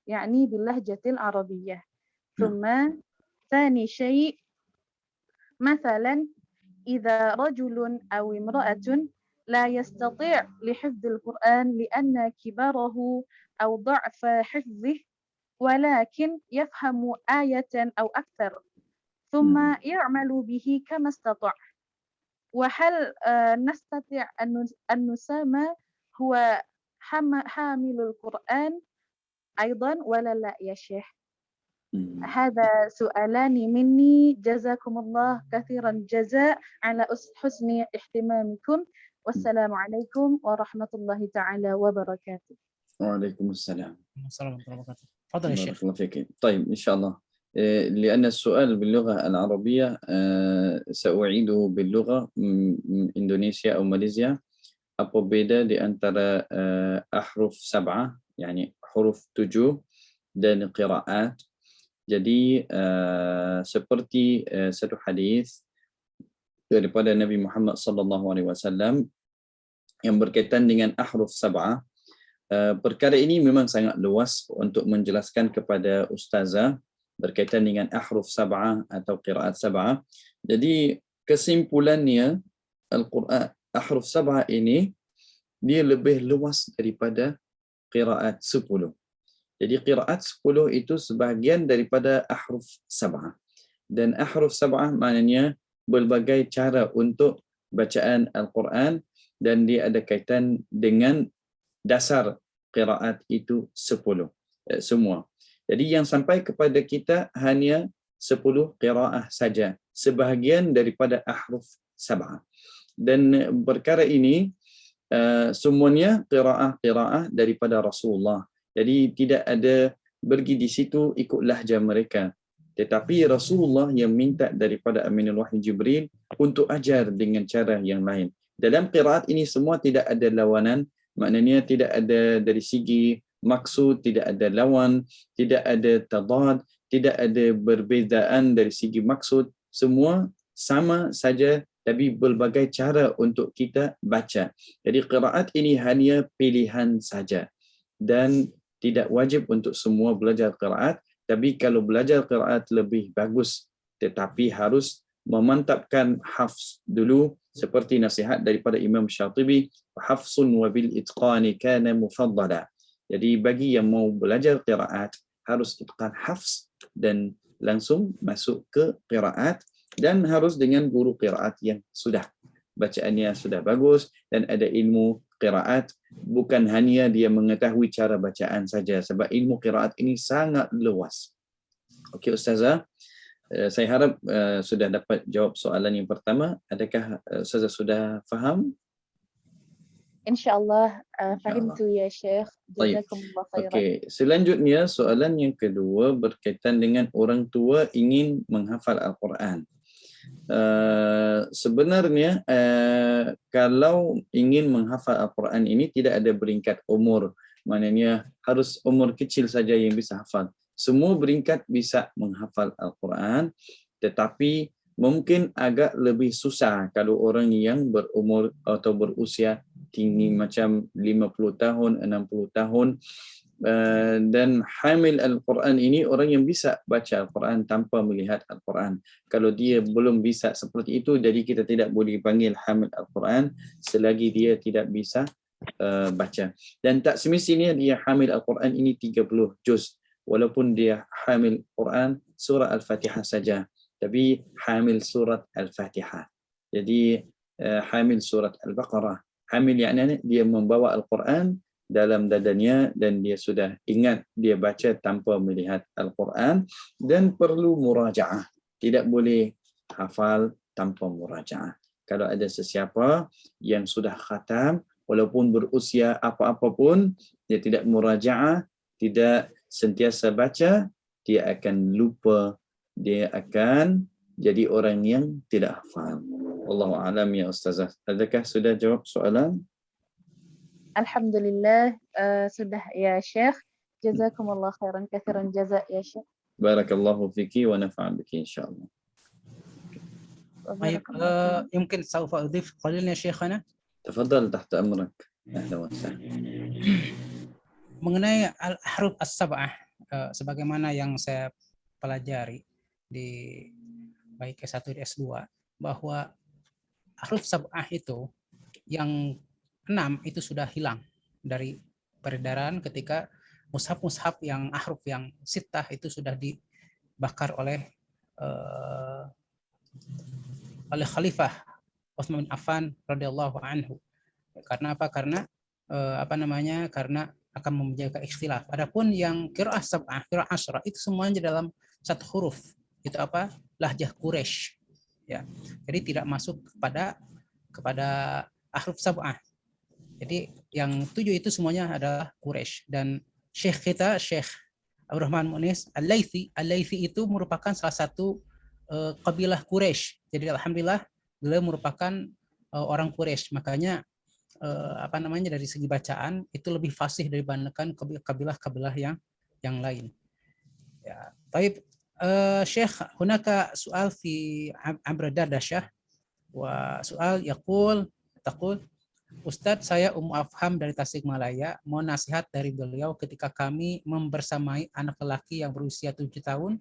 يعني باللهجة العربية. ثم ثاني شيء مثلا إذا رجل أو امرأة لا يستطيع لحفظ القرآن لأن كبره أو ضعف حفظه ولكن يفهم آية أو أكثر ثم يعمل به كما استطاع، وهل نستطيع أن نسمى هو حامل القرآن أيضا ولا لا يا شيخ؟ هذا سؤالان مني، جزاكم الله كثيرا جزاء على حسن اهتمامكم، والسلام عليكم ورحمة الله تعالى وبركاته. وعليكم السلام. السلام ورحمة الله وبركاته. تفضل يا شيخ. بارك الله فيك. طيب إن شاء الله لأن السؤال باللغة العربية سأعيده باللغة إندونيسيا أو ماليزيا. Apa beza di antara ahruf sab'ah, yani huruf 7 dan qiraat. Jadi seperti satu hadis daripada Nabi Muhammad sallallahu alaihi wasallam yang berkaitan dengan ahruf sab'ah. Perkara ini memang sangat luas untuk menjelaskan kepada ustazah berkaitan dengan ahruf sab'ah atau qiraat sab'ah. Jadi kesimpulannya Al-Quran ahruf sab'ah ini dia lebih luas daripada qiraat 10. Jadi qiraat 10 itu sebahagian daripada ahruf sab'ah. Dan ahruf sab'ah maknanya berbagai cara untuk bacaan Al-Quran dan dia ada kaitan dengan dasar qiraat itu 10 semua. Jadi yang sampai kepada kita hanya 10 qiraah saja, sebahagian daripada ahruf sab'ah. Dan perkara ini semuanya qiraah daripada Rasulullah. Jadi tidak ada pergi di situ ikut lahjah mereka. Tetapi Rasulullah yang minta daripada Aminul Wahyi Jibril untuk ajar dengan cara yang lain. Dalam qiraat ini semua tidak ada lawanan, maknanya tidak ada dari segi maksud, tidak ada lawan, tidak ada tadad, tidak ada perbezaan dari segi maksud, semua sama saja tapi berbagai cara untuk kita baca. Jadi qiraat ini hanya pilihan saja dan tidak wajib untuk semua belajar qiraat, tapi kalau belajar qiraat lebih bagus, tetapi harus memantapkan hafz dulu seperti nasihat daripada Imam Syatibi, hafsun wa bil itqani kana mufaddala. Jadi bagi yang mau belajar qiraat harus itqan hafz dan langsung masuk ke qiraat, dan harus dengan guru qiraat yang sudah bacaannya sudah bagus dan ada ilmu qiraat, bukan hanya dia mengetahui cara bacaan saja, sebab ilmu qiraat ini sangat luas. Okey ustazah, saya harap sudah dapat jawab soalan yang pertama. Adakah ustazah sudah faham? InsyaAllah fahimtu ya Syekh. Jazakumullah khairan. Okey, selanjutnya soalan yang kedua berkaitan dengan orang tua ingin menghafal Al-Quran. Sebenarnya kalau ingin menghafal Al-Quran ini tidak ada beringkat umur, maknanya harus umur kecil saja yang bisa hafal. Semua beringkat bisa menghafal Al-Quran, tetapi mungkin agak lebih susah kalau orang yang berumur atau berusia tinggi macam 50 tahun, 60 tahun. Dan hamil Al-Quran ini orang yang bisa baca Al-Quran tanpa melihat Al-Quran. Kalau dia belum bisa seperti itu, jadi kita tidak boleh panggil hamil Al-Quran selagi dia tidak bisa baca. Dan tak semestinya dia hamil Al-Quran ini 30 juz, walaupun dia hamil Quran surah Al-Fatihah saja, tapi hamil surat Al-Fatihah. Jadi hamil surat Al-Baqarah. Hamil yakni dia membawa Al-Quran dalam dadanya dan dia sudah ingat dia baca tanpa melihat Al-Quran, dan perlu murajaah. Tidak boleh hafal tanpa murajaah. Kalau ada sesiapa yang sudah khatam, walaupun berusia apa-apa pun, dia tidak murajaah, tidak sentiasa baca, dia akan lupa, dia akan jadi orang yang tidak hafal. Wallahu a'lam ya ustazah. Adakah sudah jawab soalan? Alhamdulillah sudah ya Syekh. Jazakumullah khairan kathiran jazak ya Syekh. Barakallahu fiki wa nafa'a biki insyaallah. طيب يمكن سوف أضيف قليلا يا شيخنا. تفضل تحت أمرك. أهلا وسهلا. Mengenai al-ahruf as-sab'ah, sebagaimana yang saya pelajari di baik S1 di S2, bahwa ahruf sab'ah itu yang 6 itu sudah hilang dari peredaran ketika mushaf-mushaf yang ahruf yang sittah itu sudah dibakar oleh Khalifah Utsman bin Affan radhiyallahu anhu. Karena apa? Karena karena akan menjaga ikhtilaf. Adapun yang qiraah sab'ah, qiraah asyra itu semuanya dalam satu huruf. Itu apa? Lahjah Quraisy. Ya. Jadi tidak masuk kepada ahruf sab'ah. Jadi yang 7 itu semuanya adalah Quraisy. Dan Syekh kita, Syekh Abdurrahman Mu'nis Al-Laythi itu merupakan salah satu kabilah Quraisy. Jadi alhamdulillah beliau merupakan orang Quraisy. Makanya dari segi bacaan itu lebih fasih dibandingkan kabilah-kabilah yang lain. Ya, baik. Syekh, hunaka soal fi Amr Dardasyah wa soal taqul Ustadz, saya Afham dari Tasikmalaya, mau nasihat dari beliau ketika kami membersamai anak lelaki yang berusia 7 tahun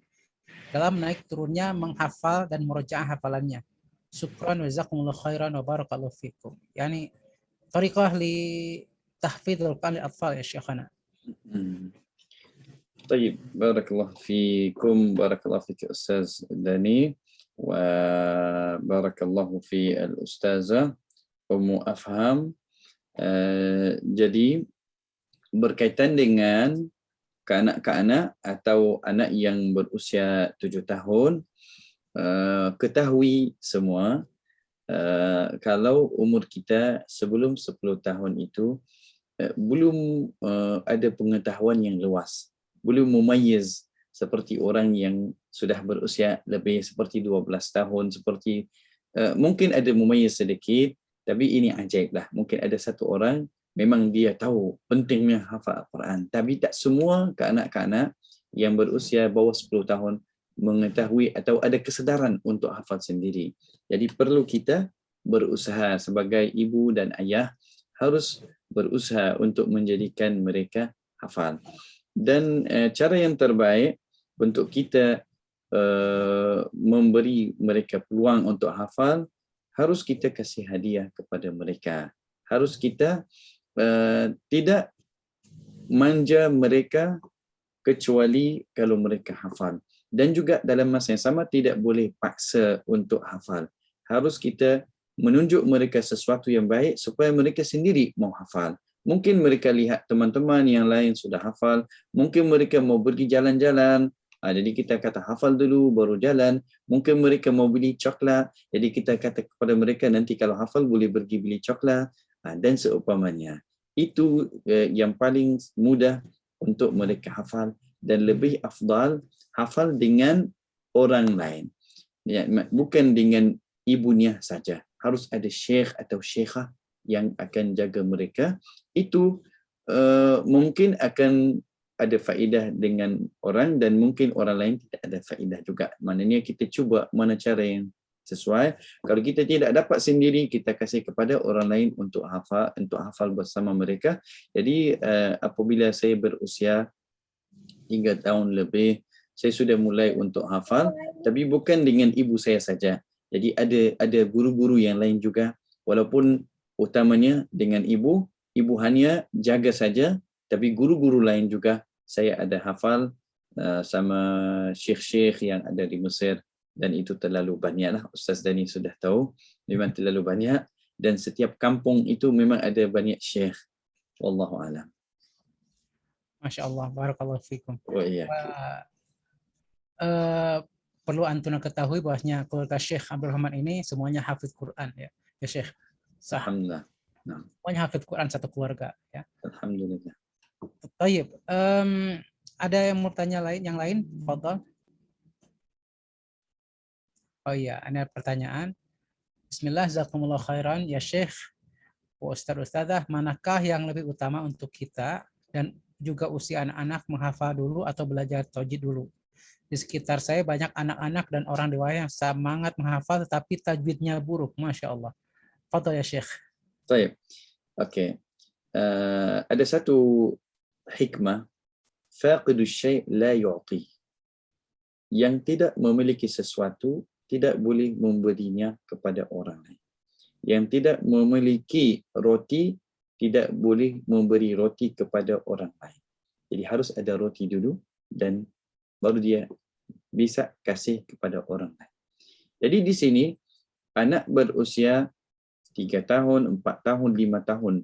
dalam naik turunnya menghafal dan murojaah hafalannya. Syukran wa jazakumullahu khairan wa barakallahu fikum. Yani tariqah li tahfidul Qur'an lil atfal ya Syekhana. طيب بارك الله فيكم بارك الله فيك أستاذ داني وبارك الله في الأستاذة Afham. Jadi berkaitan dengan kanak-kanak atau anak yang berusia 7 tahun, ketahui semua kalau umur kita sebelum 10 tahun itu belum ada pengetahuan yang luas, belum mumayyiz seperti orang yang sudah berusia lebih seperti 12 tahun, seperti mungkin ada mumayyiz sedikit. Tapi ini ajaib lah. Mungkin ada satu orang memang dia tahu pentingnya hafal Al-Quran. Tapi tak semua kanak-kanak yang berusia bawah 10 tahun mengetahui atau ada kesedaran untuk hafal sendiri. Jadi perlu kita berusaha sebagai ibu dan ayah harus berusaha untuk menjadikan mereka hafal. Dan cara yang terbaik untuk kita memberi mereka peluang untuk hafal, harus kita kasih hadiah kepada mereka. Harus kita tidak manja mereka kecuali kalau mereka hafal. Dan juga dalam masa yang sama tidak boleh paksa untuk hafal. Harus kita menunjuk mereka sesuatu yang baik supaya mereka sendiri mau hafal. Mungkin mereka lihat teman-teman yang lain sudah hafal. Mungkin mereka mau pergi jalan-jalan. Jadi kita kata hafal dulu baru jalan. Mungkin mereka mau beli coklat. Jadi kita kata kepada mereka nanti kalau hafal boleh pergi beli coklat. Dan seumpamanya. Itu yang paling mudah untuk mereka hafal. Dan lebih afdal hafal dengan orang lain. Ya, bukan dengan ibunya saja. Harus ada syekh atau syekhah yang akan jaga mereka. Itu mungkin akan ada faedah dengan orang dan mungkin orang lain tidak ada faedah juga. Maknanya kita cuba mana cara yang sesuai. Kalau kita tidak dapat sendiri, kita kasih kepada orang lain untuk hafal bersama mereka. Jadi apabila saya berusia 3 tahun lebih, saya sudah mulai untuk hafal, tapi bukan dengan ibu saya saja. Jadi ada guru-guru yang lain juga, walaupun utamanya dengan ibu hanya jaga saja. Tapi guru-guru lain juga saya ada hafal sama syekh-syekh yang ada di Mesir dan itu terlalu banyaklah. Ustaz Dani sudah tahu memang terlalu banyak dan setiap kampung itu memang ada banyak syekh. Wallahu a'lam. Masya Allah, barakallahu fikum. Oh iya. Perlu antum ketahui bahwasanya keluarga Syekh Abdurrahman ini semuanya hafiz Quran ya. Ya Syekh. Alhamdulillah. Nah. Semuanya hafiz Quran satu keluarga ya. Alhamdulillah. Baik, ada yang mau tanya yang lain? Fadhal. Oh iya, ada pertanyaan. Bismillah, jazakumullah khairan ya Syekh, Ustadzah, manakah yang lebih utama untuk kita dan juga usia anak-anak menghafal dulu atau belajar tajwid dulu? di sekitar saya banyak anak-anak dan orang dewasa yang semangat menghafal tetapi tajwidnya buruk. Masya Allah. Fadhal ya Syekh. Baik. Okey. Ada satu hikmah, faqidus syai' la yu'ti. Yang tidak memiliki sesuatu tidak boleh memberinya kepada orang lain. Yang tidak memiliki roti tidak boleh memberi roti kepada orang lain. Jadi harus ada roti dulu dan baru dia bisa kasih kepada orang lain. Jadi di sini anak berusia 3 tahun, 4 tahun, 5 tahun.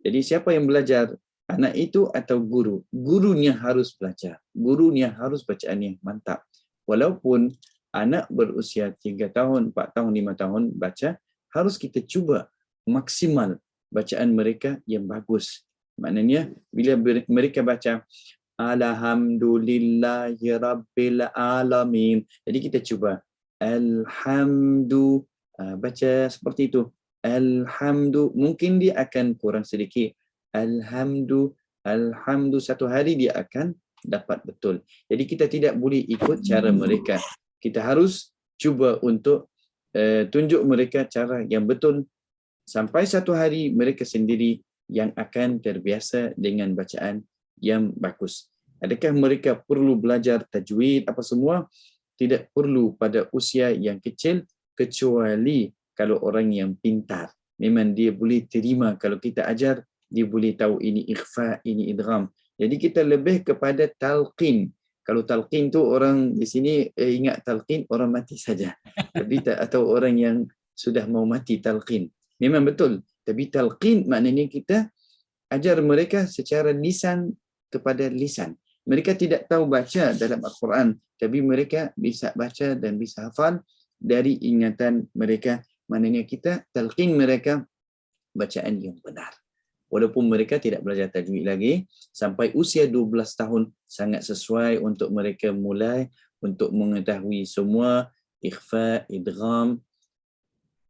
Jadi siapa yang belajar? Anak itu atau guru? Gurunya harus belajar. Gurunya harus bacaannya mantap. Walaupun anak berusia 3 tahun, 4 tahun, 5 tahun baca, harus kita cuba maksimal bacaan mereka yang bagus. Maknanya bila mereka baca Alhamdulillahi Rabbil Alamin. Jadi kita cuba Alhamdu, baca seperti itu. Alhamdu, mungkin dia akan kurang sedikit. Alhamdu, satu hari dia akan dapat betul. Jadi kita tidak boleh ikut cara mereka. Kita harus cuba untuk tunjuk mereka cara yang betul. Sampai satu hari mereka sendiri yang akan terbiasa dengan bacaan yang bagus. Adakah mereka perlu belajar tajwid apa semua? Tidak perlu pada usia yang kecil, kecuali kalau orang yang pintar. Memang dia boleh terima kalau kita ajar, dia boleh tahu ini ikhfa, ini idgham. Jadi kita lebih kepada talqin. Kalau talqin tu orang di sini ingat talqin orang mati saja. Tapi tak, atau orang yang sudah mau mati talqin. Memang betul. Tapi talqin maknanya kita ajar mereka secara lisan kepada lisan. Mereka tidak tahu baca dalam Al-Quran, tapi mereka bisa baca dan bisa hafal dari ingatan mereka. Maknanya kita talqin mereka bacaan yang benar. Walaupun mereka tidak belajar tajwid lagi, sampai usia 12 tahun sangat sesuai untuk mereka mulai untuk mengetahui semua ikhfa, idgham.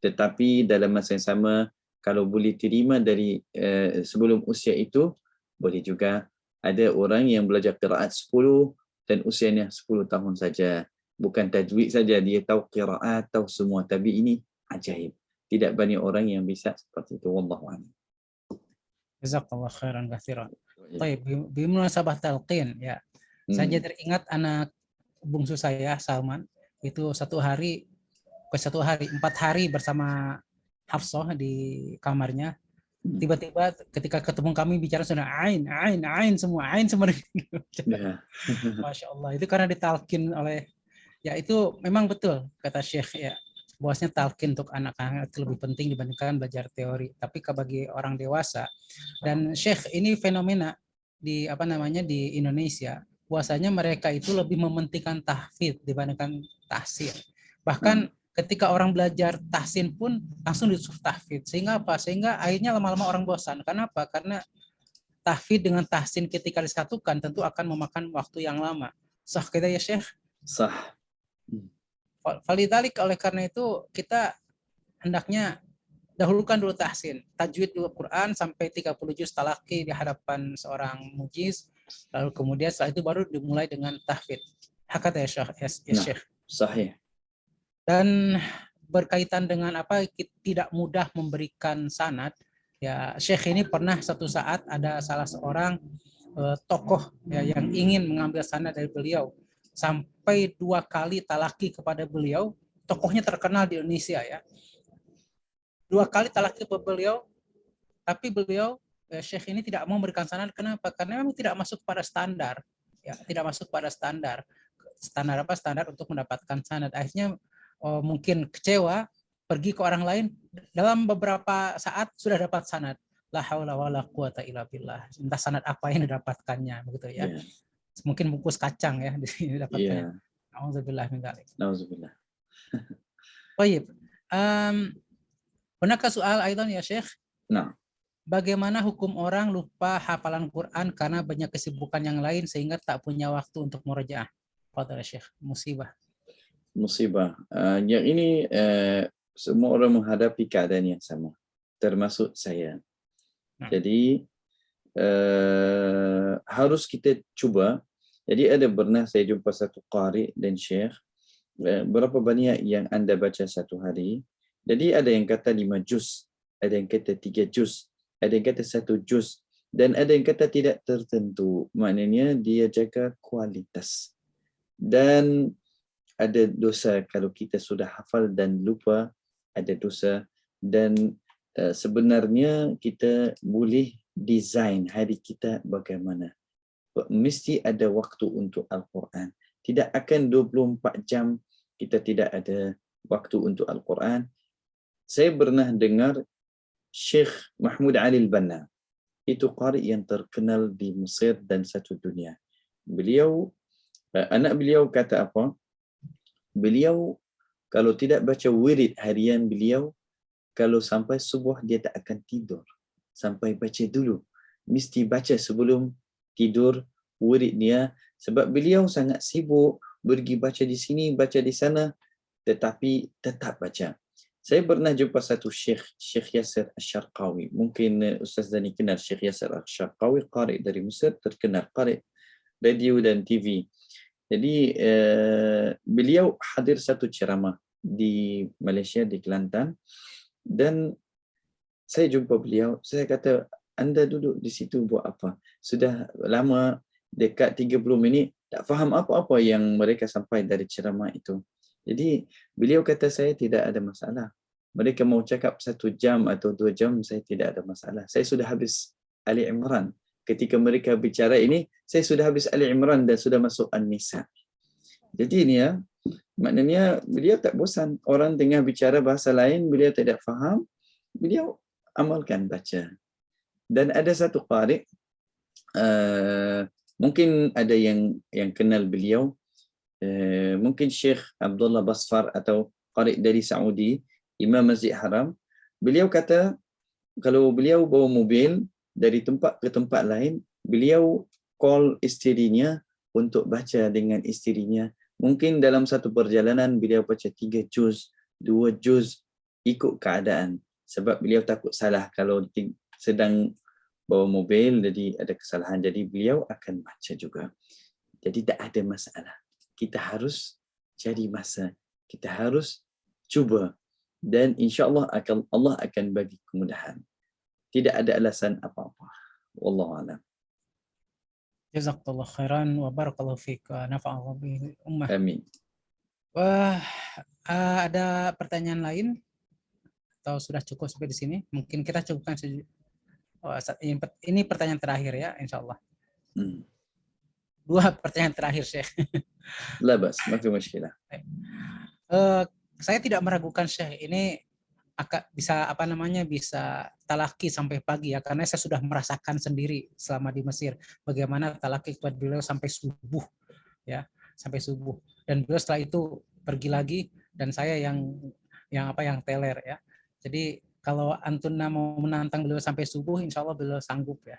Tetapi dalam masa yang sama, kalau boleh terima dari sebelum usia itu, boleh juga ada orang yang belajar qiraat 10 dan usianya 10 tahun saja. Bukan tajwid saja, dia tahu qiraat, tahu semua. Tapi ini ajaib. Tidak banyak orang yang bisa seperti itu. Wallahu a'lam. Jazakallah khairan katsiran. Baik, bimunasabah talqin ya. Saya teringat anak bungsu saya Salman itu 4 hari bersama Hafsah di kamarnya. Tiba-tiba ketika ketemu kami bicara sudah ain semua. Masya Allah, itu karena ditalkin oleh, ya itu memang betul kata Syekh ya, bahwasanya talqin untuk anak-anak itu lebih penting dibandingkan belajar teori. Tapi bagi orang dewasa, dan Syekh ini fenomena di di Indonesia, bahwasanya mereka itu lebih mementingkan tahfidz dibandingkan tahsin. Bahkan ketika orang belajar tahsin pun langsung disuruh tahfidz. Sehingga apa? Sehingga akhirnya lama-lama orang bosan. Kenapa? Karena tahfidz dengan tahsin ketika disatukan tentu akan memakan waktu yang lama. Sah kita ya Syekh? Sah. Validalik, oleh karena itu kita hendaknya dahulukan dulu tahsin, tajwid dulu Quran sampai 30 juz talaqi di hadapan seorang mujiz, lalu kemudian setelah itu baru dimulai dengan tahfidz. Hakata ya Syekh. Sahih. Dan berkaitan dengan tidak mudah memberikan sanad, ya Syekh ini pernah satu saat ada salah seorang tokoh ya, yang ingin mengambil sanad dari beliau. Sampai 2 kali talaki kepada beliau, tokohnya terkenal di Indonesia ya. 2 kali talaki kepada beliau, tapi beliau Syekh ini tidak mau memberikan sanad. Kenapa? Karena memang tidak masuk pada standar, ya tidak masuk pada standar untuk mendapatkan sanad. Akhirnya mungkin kecewa, pergi ke orang lain, dalam beberapa saat sudah dapat sanad. La haula wala quwata illa billah. Entah sanad apa yang didapatkannya, begitu ya. Yeah. Mungkin bungkus kacang ya didapatkannya. Auzubillah min dzalik. Auzubillah. Baik. Benarkah soal aidan ya Syekh? Nah. Bagaimana hukum orang lupa hafalan Quran karena banyak kesibukan yang lain sehingga tak punya waktu untuk murajaah? Fadhal Syekh, musibah. Yang ini semua orang menghadapi keadaan yang sama, termasuk saya. Jadi harus kita cuba. Jadi ada pernah saya jumpa satu qari dan syekh, berapa banyak yang anda baca satu hari? Jadi ada yang kata 5 juz, ada yang kata 3 juz, ada yang kata 1 juz, dan ada yang kata tidak tertentu. Maknanya dia jaga kualitas. Dan ada dosa kalau kita sudah hafal dan lupa, ada dosa. Dan sebenarnya kita boleh design hari kita bagaimana. Mesti ada waktu untuk Al-Quran. Tidak akan 24 jam kita tidak ada waktu untuk Al-Quran. Saya pernah dengar Syekh Mahmud Ali Al-Banna. Itu qari yang terkenal di Mesir dan satu dunia. Beliau, anak beliau kata apa? Beliau kalau tidak baca wirid harian beliau, kalau sampai subuh dia tak akan tidur. Sampai baca dulu. Mesti baca sebelum tidur wirid dia. Sebab beliau sangat sibuk pergi baca di sini, baca di sana, tetapi tetap baca. Saya pernah jumpa satu Syekh Yasir Al-Sharqawi. Mungkin Ustaz Dani kenal Syekh Yasir Al-Sharqawi, qari dari Mesir, terkenal qari radio dan TV. Jadi beliau hadir satu ceramah di Malaysia, di Kelantan, dan saya jumpa beliau. Saya kata, anda duduk di situ buat apa? Sudah lama, dekat 30 minit, tak faham apa-apa yang mereka sampai dari ceramah itu. Jadi beliau kata saya tidak ada masalah. Mereka mau cakap 1 jam atau 2 jam, saya tidak ada masalah. Saya sudah habis Ali Imran. Ketika mereka bicara ini, saya sudah habis Ali Imran dan sudah masuk An-Nisa. Jadi ini ya, maknanya beliau tak bosan. Orang tengah bicara bahasa lain, beliau tidak faham, beliau amalkan baca. Dan ada satu qari, mungkin ada yang kenal beliau, mungkin Syekh Abdullah Basfar atau qari dari Saudi, Imam Masjid Haram. Beliau kata, kalau beliau bawa mobil dari tempat ke tempat lain, beliau call isterinya untuk baca dengan isterinya. Mungkin dalam satu perjalanan beliau baca 3 juz, 2 juz, ikut keadaan. Sebab beliau takut salah kalau sedang bawa mobil, jadi ada kesalahan. Jadi beliau akan baca juga. Jadi tak ada masalah. Kita harus cari masa. Kita harus cuba. Dan insya-Allah Allah akan bagi kemudahan. Tidak ada alasan apa-apa. Wallahu a'lam. Jazakallah khairan wa barakallahu fiik wa nafa'allahu bihi ummah. Amin. Wah, ada pertanyaan lain atau sudah cukup sampai di sini? Mungkin kita cukupkan ini pertanyaan terakhir ya, insyaallah. 2 pertanyaan terakhir, Syekh. La bas, ma fi mushkilah. Saya tidak meragukan Syekh ini bisa bisa talaki sampai pagi ya, karena saya sudah merasakan sendiri selama di Mesir bagaimana talaki kepada beliau sampai subuh ya, sampai subuh, dan beliau setelah itu pergi lagi dan saya yang teler ya. Jadi kalau Antuna mau menantang beliau sampai subuh, insya Allah beliau sanggup ya.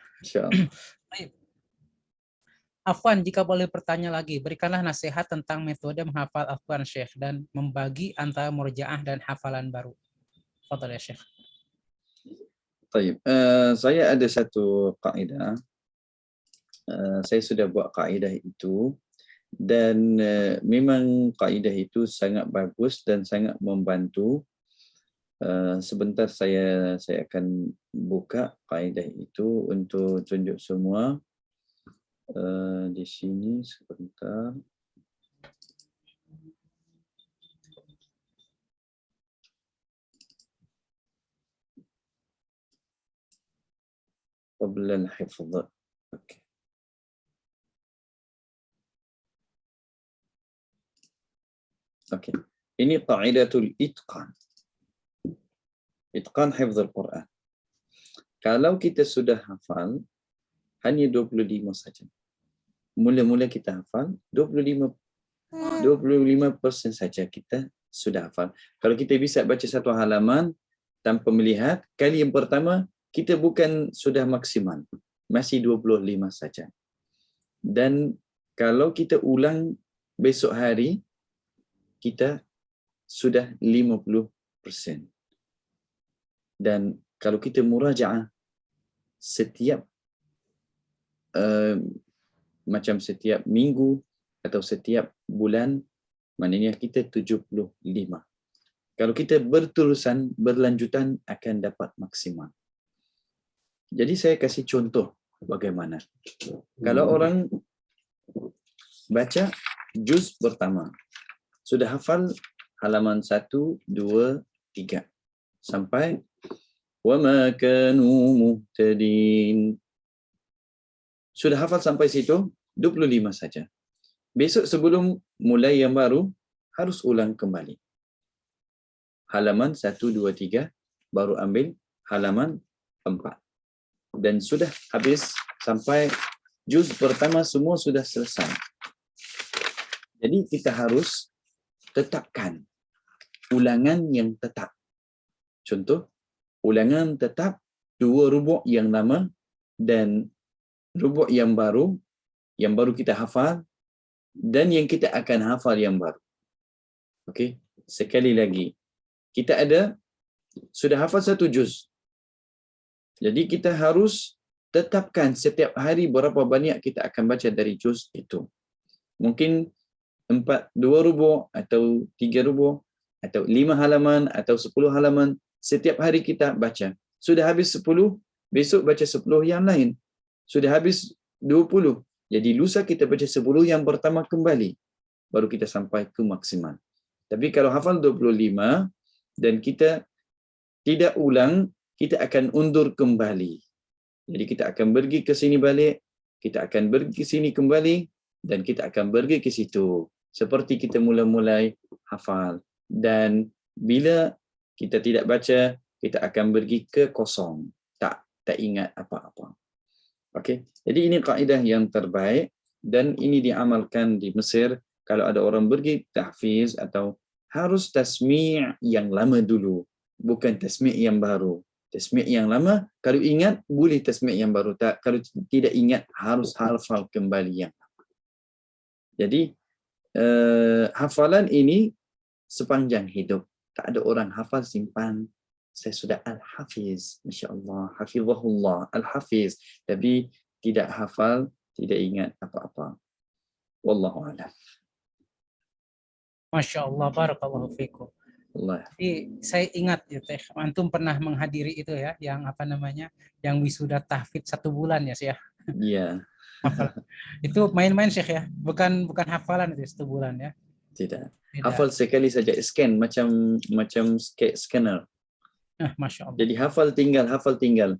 Afwan, jika boleh bertanya lagi, berikanlah nasihat tentang metode menghafal Al-Quran Syekh dan membagi antara murjaah dan hafalan baru. Fadhal ya Syekh. Baik, saya ada satu kaidah. Saya sudah buat kaidah itu dan memang kaidah itu sangat bagus dan sangat membantu. Sebentar saya akan buka kaidah itu untuk tunjuk semua. Di sini sebentar. قبل الحفظ. Oke. Oke. Ini qaidatul itqan. Itqan hifz al-Quran. Kalau kita sudah hafal hanya 25 saja. Mula-mula kita hafal 25% saja kita sudah hafal. Kalau kita bisa baca satu halaman tanpa melihat, kali yang pertama kita bukan sudah maksimal, masih 25 saja. Dan kalau kita ulang besok hari, kita sudah 50%. Dan kalau kita murajaah setiap macam setiap minggu atau setiap bulan, maknanya kita 75. Kalau kita berterusan, berlanjutan akan dapat maksimal. Jadi saya kasih contoh bagaimana. Kalau orang baca juz pertama, sudah hafal halaman 1, 2, 3 sampai wa ma kanu muhtadin. Sudah hafal sampai situ 25 saja. Besok sebelum mulai yang baru harus ulang kembali. Halaman 1, 2, 3 baru ambil halaman 4. Dan sudah habis sampai juz pertama semua sudah selesai. Jadi kita harus tetapkan ulangan yang tetap. Contoh, ulangan tetap 2 rubuk yang lama dan rubuk yang baru kita hafal dan yang kita akan hafal yang baru. Okey, sekali lagi. Kita sudah hafal 1 juz. Jadi kita harus tetapkan setiap hari berapa banyak kita akan baca dari juz itu. Mungkin 2 rubuk atau 3 rubuk atau 5 halaman atau 10 halaman setiap hari kita baca. Sudah habis 10, besok baca 10 yang lain. Sudah habis 20. Jadi lusa kita baca 10 yang pertama kembali. Baru kita sampai ke maksimal. Tapi kalau hafal 25 dan kita tidak ulang, kita akan undur kembali. Jadi kita akan pergi ke sini balik, kita akan pergi ke sini kembali, dan kita akan pergi ke situ. Seperti kita mula-mulai hafal. Dan bila kita tidak baca, kita akan pergi ke kosong. Tak ingat apa-apa. Okey. Jadi ini kaedah yang terbaik dan ini diamalkan di Mesir. Kalau ada orang pergi tahfiz atau harus tasmi' yang lama dulu, bukan tasmi' yang baru. Tasmi' yang lama, kalau ingat boleh tasmi' yang baru. Tak, kalau tidak ingat harus hafal kembali yang lama. Jadi hafalan ini sepanjang hidup. Tak ada orang hafal simpan. Saya sudah al-hafiz, masya-Allah, hafizahullah, al-hafiz, tapi tidak hafal, tidak ingat apa-apa. Wallahu a'lam. Masya-Allah, barakallahu fikum. Allah. Jadi saya ingat ya Teh, antum pernah menghadiri itu ya, yang apa namanya, yang wisuda tahfidz 1 bulan ya Syekh. Iya. Itu main-main Syekh ya, bukan hafalan itu 1 bulan ya. Tidak. Hafal sekali saja, scan macam scanner. Masya Allah. Jadi hafal tinggal.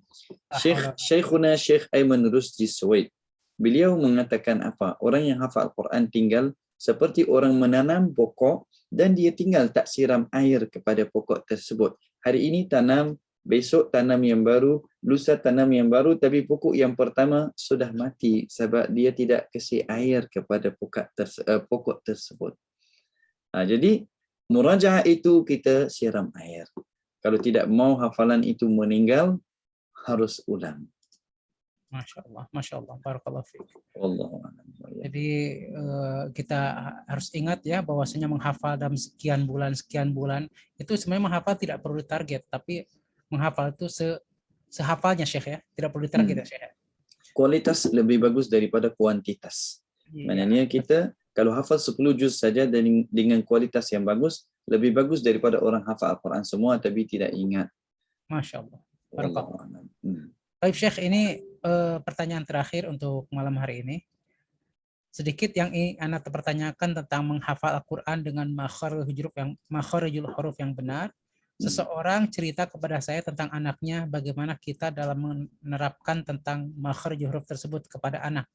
Syekhuna Syekh Aiman Rusdi Suwaid. Beliau mengatakan apa? Orang yang hafal Al-Quran tinggal seperti orang menanam pokok dan dia tinggal tak siram air kepada pokok tersebut. Hari ini tanam, besok tanam yang baru, lusa tanam yang baru, tapi pokok yang pertama sudah mati sebab dia tidak kasih air kepada pokok tersebut. Jadi murajaah itu kita siram air. Kalau tidak mau hafalan itu meninggal, harus ulang. Masya Allah, barakallahu fiik. Wallahu a'lam. Jadi kita harus ingat ya bahwasanya menghafal dalam sekian bulan itu sebenarnya menghafal tidak perlu ditarget, tapi menghafal itu sehafalnya Syekh ya, tidak perlu ditarget ya Syekh. Kualitas lebih bagus daripada kuantitas. Maknanya kita kalau hafal 10 juz saja dengan kualitas yang bagus, lebih bagus daripada orang hafal Al-Quran semua tapi tidak ingat. Masya Allah. Baik Syekh, ini pertanyaan terakhir untuk malam hari ini. Sedikit yang Anda pertanyakan tentang menghafal Al-Quran dengan makharijul huruf yang benar. Seseorang cerita kepada saya tentang anaknya, bagaimana kita dalam menerapkan tentang makharijul huruf tersebut kepada anak.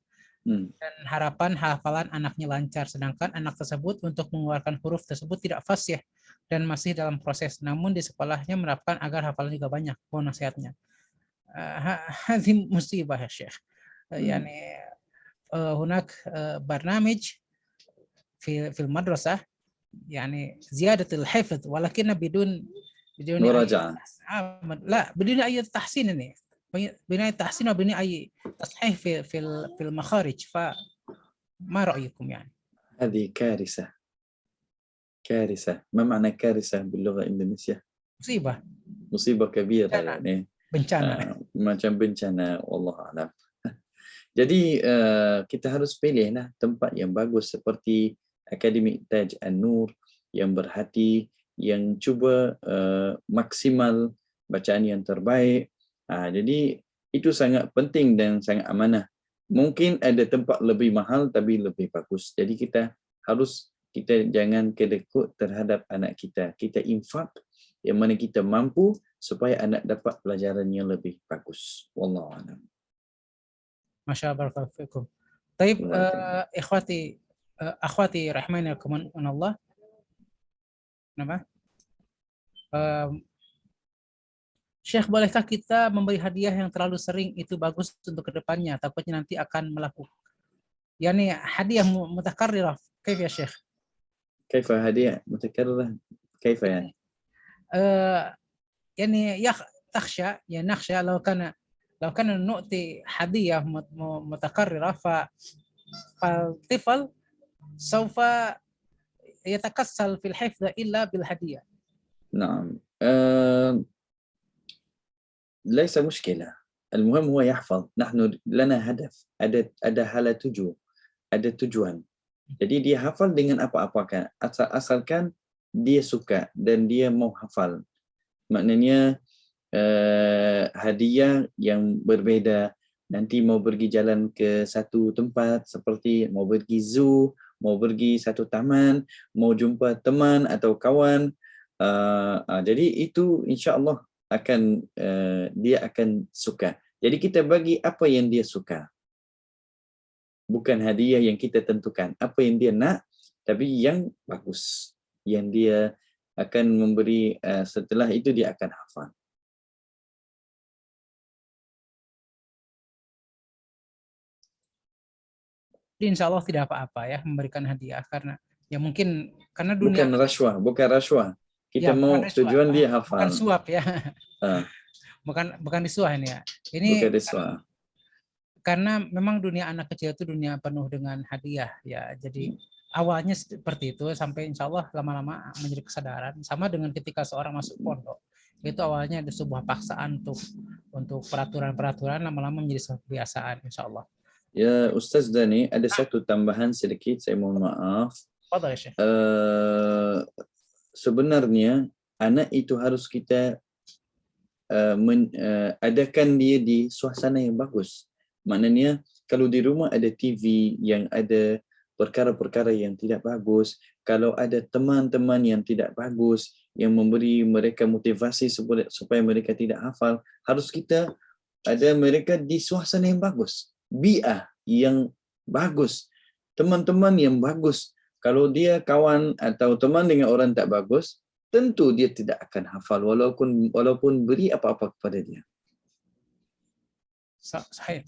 Dan harapan hafalan anaknya lancar, sedangkan anak tersebut untuk mengeluarkan huruf tersebut tidak fasih dan masih dalam proses, namun di sekolahnya menerapkan agar hafalan juga banyak. Mohon nasihatnya. Hadhi musibah ya Syekh. Yani hunak barnamij fi المدرسة يعني زيادة الحفظ ولكن بدون مراجعة. لا بدون أي تحسين ini. بناء التحسين وبناء أي تصحيح في المخارج فما رأيكم يعني؟ هذه كارثة. ما معنى كارثة باللغة الإندونيسية؟ مصيبة كبيرة يعني. Bencana. Macam bencana, wallahu a'lam. Jadi kita harus pilihlah tempat yang bagus seperti Akademik Taj An-Nur yang berhati, yang cuba maksimal bacaan yang terbaik. Jadi itu sangat penting dan sangat amanah. Mungkin ada tempat lebih mahal tapi lebih bagus. Jadi kita jangan kedekut terhadap anak kita. Kita infak yang mana kita mampu supaya anak dapat pelajaran yang lebih bagus. Wallahu a'lam. Masya Allah, barakallahu fikum. Taib, akhwati rahmanakumullah. Kenapa? Syekh, bolehkah kita memberi hadiah yang terlalu sering itu bagus untuk kedepannya? Takutnya nanti akan melakukan. Yani hadiah mutakarrirah. Kaif ya Syekh? Kaif hadiah mutakarrirah? Kaif yani? يعني تخشى يعني نخشى لو كان نؤتي هدية متكررة فالطفل سوف يتكسل في الحفظ إلا بالهدية. نعم. ليس مشكلة. المهم هو يحفظ. نحن لنا هدف. ada hala ada tujuan. Jadi dia hafal dengan apa-apa kan. Asalkan dia suka dan dia mau hafal. Maknanya hadiah yang berbeda, nanti mau pergi jalan ke satu tempat seperti mau pergi zoo, mau pergi satu taman, mau jumpa teman atau kawan, jadi itu insya-Allah akan dia akan suka. Jadi kita bagi apa yang dia suka, bukan hadiah yang kita tentukan. Apa yang dia nak, tapi yang bagus, yang dia akan memberi, setelah itu dia akan hafal. Insya Allah tidak apa-apa ya memberikan hadiah, karena ya mungkin karena dunia bukan rasuah. Kita ya, mau tujuan dia hafal. Bukan suap ya. bukan disuah ini ya. Ini bukan disuah. Karena memang dunia anak kecil itu dunia penuh dengan hadiah ya. Jadi awalnya seperti itu sampai insya Allah lama-lama menjadi kesadaran. Sama dengan ketika seorang masuk pondok, itu awalnya ada sebuah paksaan untuk peraturan-peraturan, lama-lama menjadi sebuah kebiasaan insya Allah. Ya Ustaz Dani, ada satu tambahan sedikit, saya mohon maaf. Fadhal ya Syekh. Sebenarnya anak itu harus kita adakan dia di suasana yang bagus. Maknanya kalau di rumah ada TV yang ada perkara-perkara yang tidak bagus, kalau ada teman-teman yang tidak bagus, yang memberi mereka motivasi supaya mereka tidak hafal, harus kita ada mereka di suasana yang bagus, bi'ah yang bagus, teman-teman yang bagus. Kalau dia kawan atau teman dengan orang tak bagus, tentu dia tidak akan hafal walaupun beri apa-apa kepada dia. Sahih.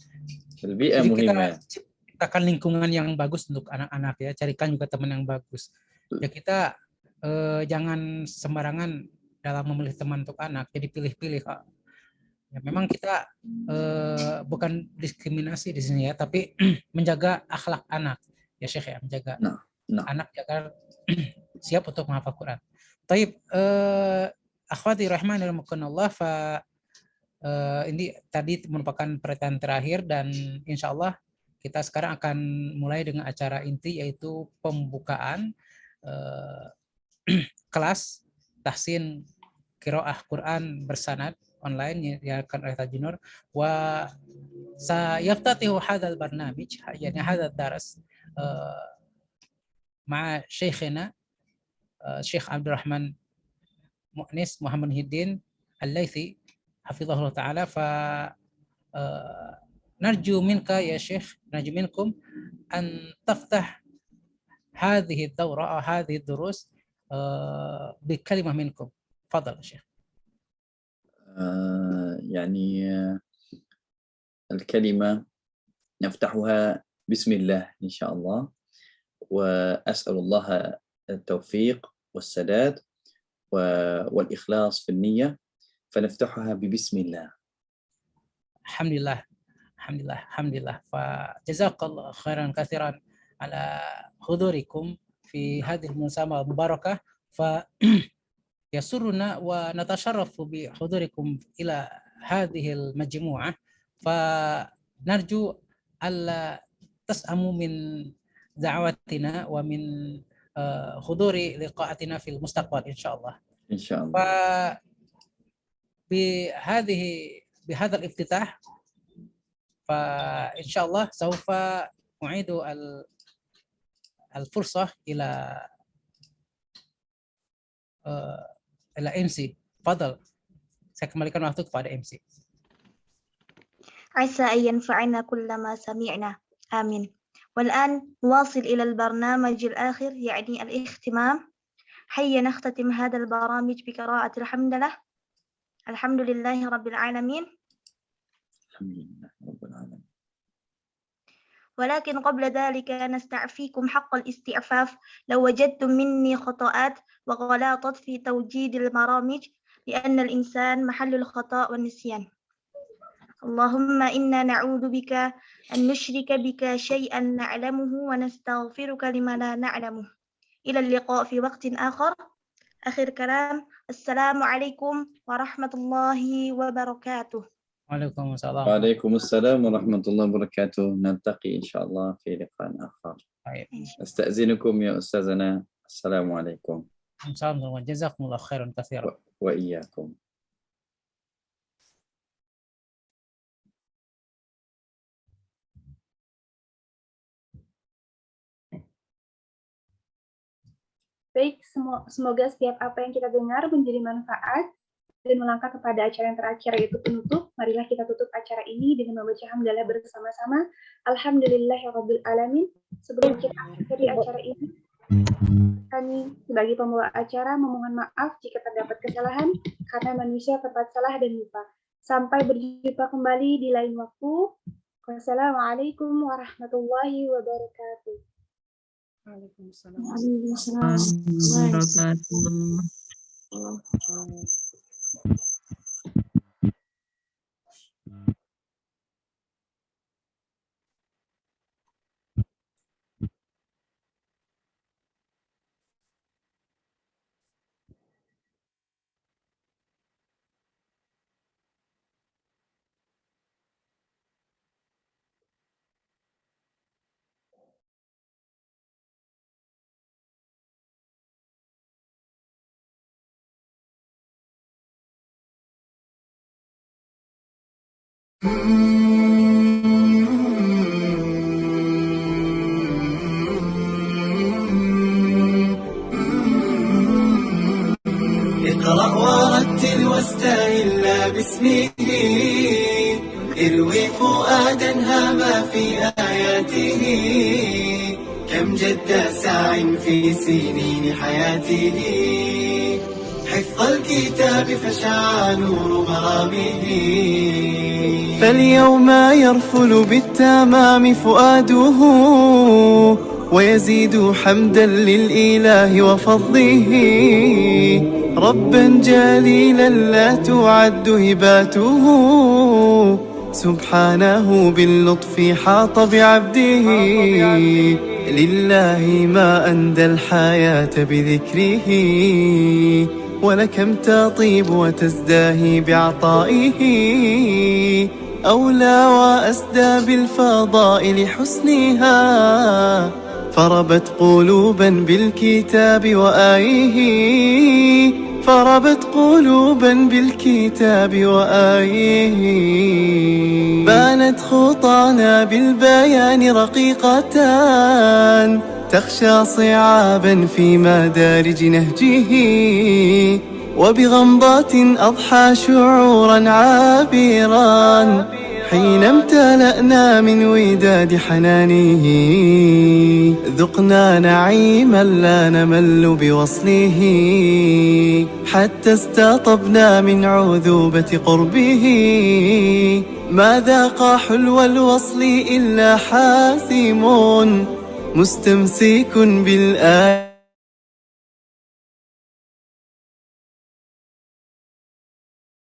Bi'ah muhimmah. Ciptakan lingkungan yang bagus untuk anak-anak ya, carikan juga teman yang bagus. Ya kita jangan sembarangan dalam memilih teman untuk anak, jadi pilih-pilih. Ya, memang kita bukan diskriminasi di sini ya, tapi menjaga akhlak anak ya Syekh ya, menjaga anak agar siap untuk menghafal Quran. Taib, akhwati rahmanakumullah, ini tadi merupakan pertanyaan terakhir dan insya Allah kita sekarang akan mulai dengan acara inti, yaitu pembukaan kelas tahsin qiraah Quran bersanad online yang akan oleh Taj An-Nur. Wa sayaftatihu hadzal barnamij, yani hadzal daras مع شيخنا الشيخ عبد الرحمن مؤنس محمد هدين الليثي حفظه الله تعالى. فنرجو منك يا شيخ، نرجو منكم أن تفتح هذه الدورة أو هذه الدروس بكلمة منكم. تفضل يا شيخ. يعني الكلمة نفتحها بسم الله إن شاء الله، وأسأل الله التوفيق والسداد والإخلاص في النية، فنفتحها ببسم الله. الحمد لله الحمد لله الحمد لله. فجزاك الله خيرا كثيرا على حضوركم في هذه المسابقة المباركة، فيسرنا ونتشرف بحضوركم إلى هذه المجموعة، فنرجو ألا تسأموا من دعوتنا ومن حضور لقاءاتنا في المستقبل إن شاء الله. إن شاء الله. بهذا الافتتاح فإن شاء الله سوف أعيد الفرصة إلى MC. Fadal. Saya kembalikan waktu kepada MC. عسى أن ينفعنا كل ما سمعنا آمين. والآن نواصل إلى البرنامج الآخر يعني الاختمام. هيا نختتم هذا البرامج بقراءة الحمدلله. الحمد لله رب العالمين. الحمد لله رب العالمين. ولكن قبل ذلك نستعفيكم حق الاستعفاف لو وجدتم مني خطأات وغلاطات في توجيه البرامج لأن الإنسان محل الخطأ والنسيان. اللهم إنا نعوذ بك أن نشرك بك شيئا نعلمه ونستغفرك لما لا نعلمه. إلى اللقاء في وقت آخر. آخر كلام السلام عليكم ورحمة الله وبركاته. وعليكم السلام ورحمة الله وبركاته. نلتقي إن شاء الله في لقاء آخر. أستأذنكم يا أستاذنا. السلام عليكم. جزاكم الله خيرا كثيرا. وإياكم. Baik, semoga setiap apa yang kita dengar menjadi manfaat dan melangkah kepada acara yang terakhir yaitu penutup. Marilah kita tutup acara ini dengan membaca hamdalah bersama-sama. Alhamdulillahirabbil alamin. Sebelum kita akhiri acara ini, kami sebagai pembawa acara memohon maaf jika terdapat kesalahan karena manusia tempat salah dan lupa. Sampai berjumpa kembali di lain waktu. Wassalamualaikum warahmatullahi wabarakatuh. Waalaikumsalam. اقرأ ورتل واستهل باسمه اروي فؤادا هما في آياته كم جد ساع في سنين حياته حفظ الكتاب فشع نور مرامه فاليوم يرفل بالتمام فؤاده ويزيد حمدا للإله وفضله ربا جليلا لا تعد هباته سبحانه باللطف حاط بعبده لله ما أندى الحياة بذكره ولكم تطيب وتزداهي بعطائه أولى وأسدى بالفضائل حسنها فربت قلوبا بالكتاب وآيه فربت قلوبا بالكتاب وآيه بانت خطانا بالبيان رقيقتان تخشى صعابا في مدارج نهجه وبغمضات أضحى شعورا عابرا حين امتلأنا من وداد حنانه ذقنا نعيما لا نمل بوصله حتى استطبنا من عذوبة قربه ما ذاق حلو الوصل إلا حاسم مستمسك بالآية